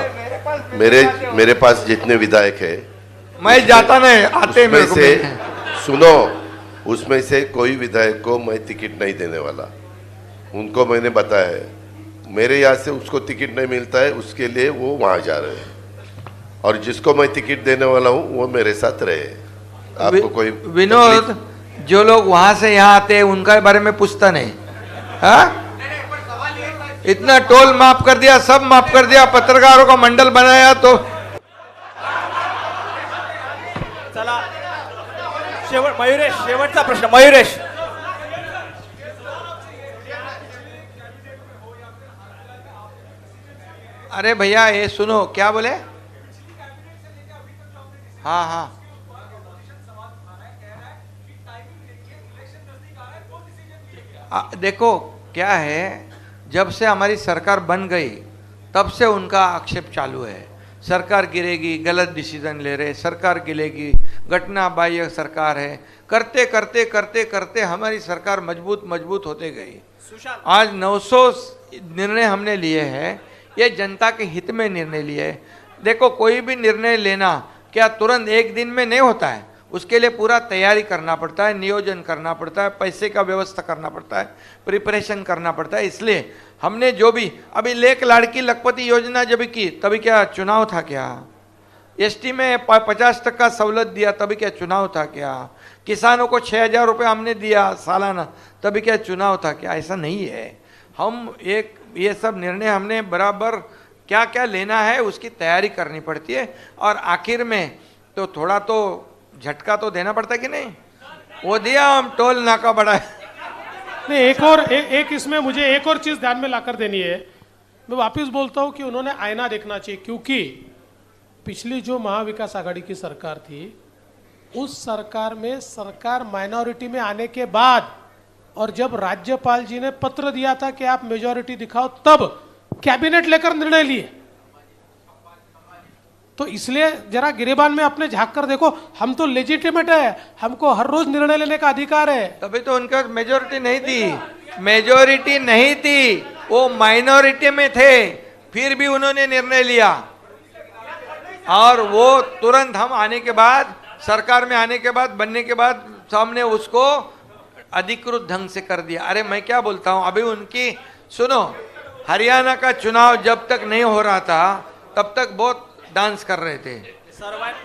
Speaker 4: मेरे पास जितने विधायक है,
Speaker 6: मैं जाता नहीं, आते मेरे को।
Speaker 4: से सुनो, उसमें से कोई विधायक को मैं टिकट नहीं देने वाला। उनको मैंने बताया है, मेरे यहाँ से उसको टिकट नहीं मिलता है, उसके लिए वो वहाँ जा रहे हैं। और जिसको मैं टिकट देने वाला हूँ वो मेरे साथ रहे। आपको कोई
Speaker 6: विनोद, जो लोग वहाँ से यहाँ आते हैं उनके बारे में पूछता नहीं। हाँ, इतना टोल माफ कर दिया, सब माफ कर दिया, पत्रकारों का मंडल बनाया। तो
Speaker 7: चला मयुरेश, शेवटचा प्रश्न मयुरेश.
Speaker 6: अरे भैया ये सुनो, क्या बोले? हाँ हाँ, देखो क्या है, जब से हमारी सरकार बन गई तब से उनका आक्षेप चालू है। सरकार गिरेगी, गलत डिसीजन ले रहे, सरकार गिरेगी, घटना बाह्य सरकार है। करते करते करते करते हमारी सरकार मजबूत होते गई। आज 900 निर्णय हमने लिए हैं, ये जनता के हित में निर्णय लिए। देखो, कोई भी निर्णय लेना क्या तुरंत एक दिन में नहीं होता है, उसके लिए पूरा तैयारी करना पड़ता है, नियोजन करना पड़ता है, पैसे का व्यवस्था करना पड़ता है, प्रिपरेशन करना पड़ता है। इसलिए हमने जो भी अभी लेक लाड़की लखपति योजना जब की, तभी क्या चुनाव था क्या? एसटी में 50% सवलत दिया, तभी क्या चुनाव था क्या? किसानों को 6,000 रुपये हमने दिया सालाना, तभी क्या चुनाव था क्या? ऐसा नहीं है। हम ये सब निर्णय हमने बराबर क्या क्या लेना है उसकी तैयारी करनी पड़ती है, और आखिर में तो थोड़ा तो झटका तो देना पड़ता है कि नहीं? वो दिया, हम टोल नाका बढ़ाए।
Speaker 5: नहीं, एक इसमें मुझे एक और चीज ध्यान में लाकर देनी है। मैं वापस बोलता हूं कि उन्होंने आईना देखना चाहिए, क्योंकि पिछली जो महाविकास आघाड़ी की सरकार थी, उस सरकार में सरकार माइनॉरिटी में आने के बाद, और जब राज्यपाल जी ने पत्र दिया था कि आप मेजॉरिटी दिखाओ, तब कैबिनेट लेकर निर्णय लिए। तो इसलिए जरा गिरेबान में अपने झांक कर देखो, हम तो लेजिटिमेट है, हमको हर रोज निर्णय लेने का अधिकार है।
Speaker 6: तभी तो उनका मेजोरिटी नहीं थी, मेजोरिटी नहीं थी, वो माइनॉरिटी में थे, फिर भी उन्होंने निर्णय लिया। और वो तुरंत हम आने के बाद, सरकार में आने के बाद, बनने के बाद हमने उसको अधिकृत ढंग से कर दिया। अरे मैं क्या बोलता हूँ, अभी उनकी सुनो, हरियाणा का चुनाव जब तक नहीं हो रहा था तब तक बहुत डांस कर रहे थे,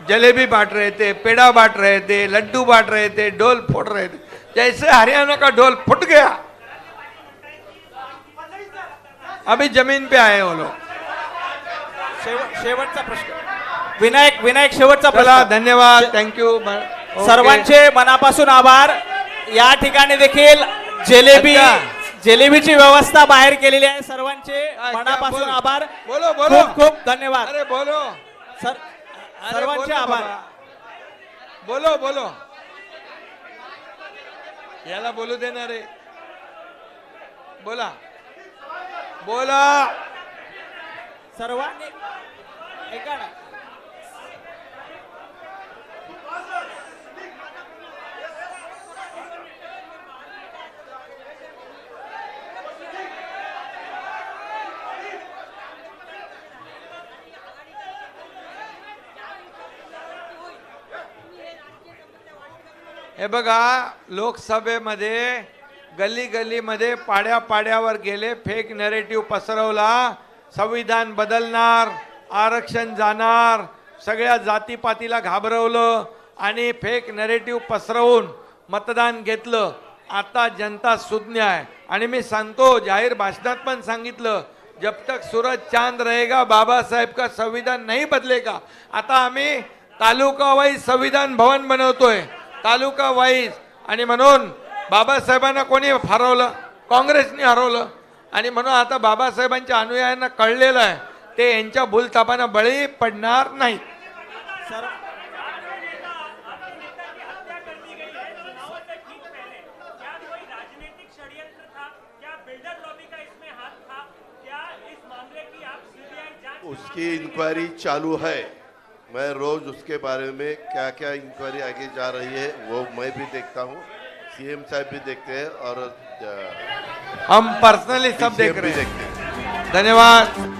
Speaker 6: जलेबी बांट रहे थे, पेड़ा बांट रहे थे, लड्डू बांट रहे थे, ढोल फोड़ रहे थे। जैसे हरियाणा का ढोल फुट गया, अभी जमीन पे आए वो लोग।
Speaker 7: शेवटचा प्रश्न विनायक शेवटचा
Speaker 6: चला,
Speaker 7: प्रश्न.
Speaker 6: धन्यवाद, थँक्यू
Speaker 7: सर्वांचे मनापासून आभार. या ठिकाणी देखील जिलेबीची व्यवस्था बाहेर केलेली आहे. सर्वांचे मनापासून
Speaker 6: बोल.
Speaker 7: आभार.
Speaker 6: बोलो, बोलो.
Speaker 7: खूप खूप धन्यवाद.
Speaker 6: अरे बोलो,
Speaker 7: सर्वांचे आभार.
Speaker 6: बोलो बोलो, याला बोलू देणार रे. बोला बोला.
Speaker 7: सर्वांनी ऐका ना.
Speaker 6: हे बघा, लोकसभेमध्ये गल्ली गल्लीमध्ये पाड्या पाड्यावर गेले, फेक नरेटिव्ह पसरवला, संविधान बदलणार, आरक्षण जाणार, सगळ्या जातीपातीला घाबरवलं आणि फेक नरेटिव्ह पसरवून मतदान घेतलं. आता जनता सुज्ञ आहे आणि मी सांगतो, जाहीर भाषणात पण सांगितलं, जब तक सूरज चांद रहेगा बाबा साहेब का संविधान नहीं बदलेगा. आता आम्ही तालुका वाईज संविधान भवन बनवतोय, तालुका वाईज. आणि म्हणून बाबासाहेबांना कोणी हरवलं? काँग्रेसने हरवलं. आणि म्हणून आता बाबासाहेबांच्या अनुयायांना कळलेलं आहे, ते यांच्या भूलथापांना बळी पडणार नाही.
Speaker 4: उसकी इंक्वायरी चालू है. मैं रोज उसके बारे में क्या क्या इंक्वायरी आगे जा रही है वो मैं भी देखता हूँ, सीएम साहब भी देखते हैं और
Speaker 6: हम पर्सनली सब
Speaker 4: DCM
Speaker 6: देख
Speaker 4: भी
Speaker 6: रहे हैं.
Speaker 4: देखते हैं.
Speaker 6: धन्यवाद.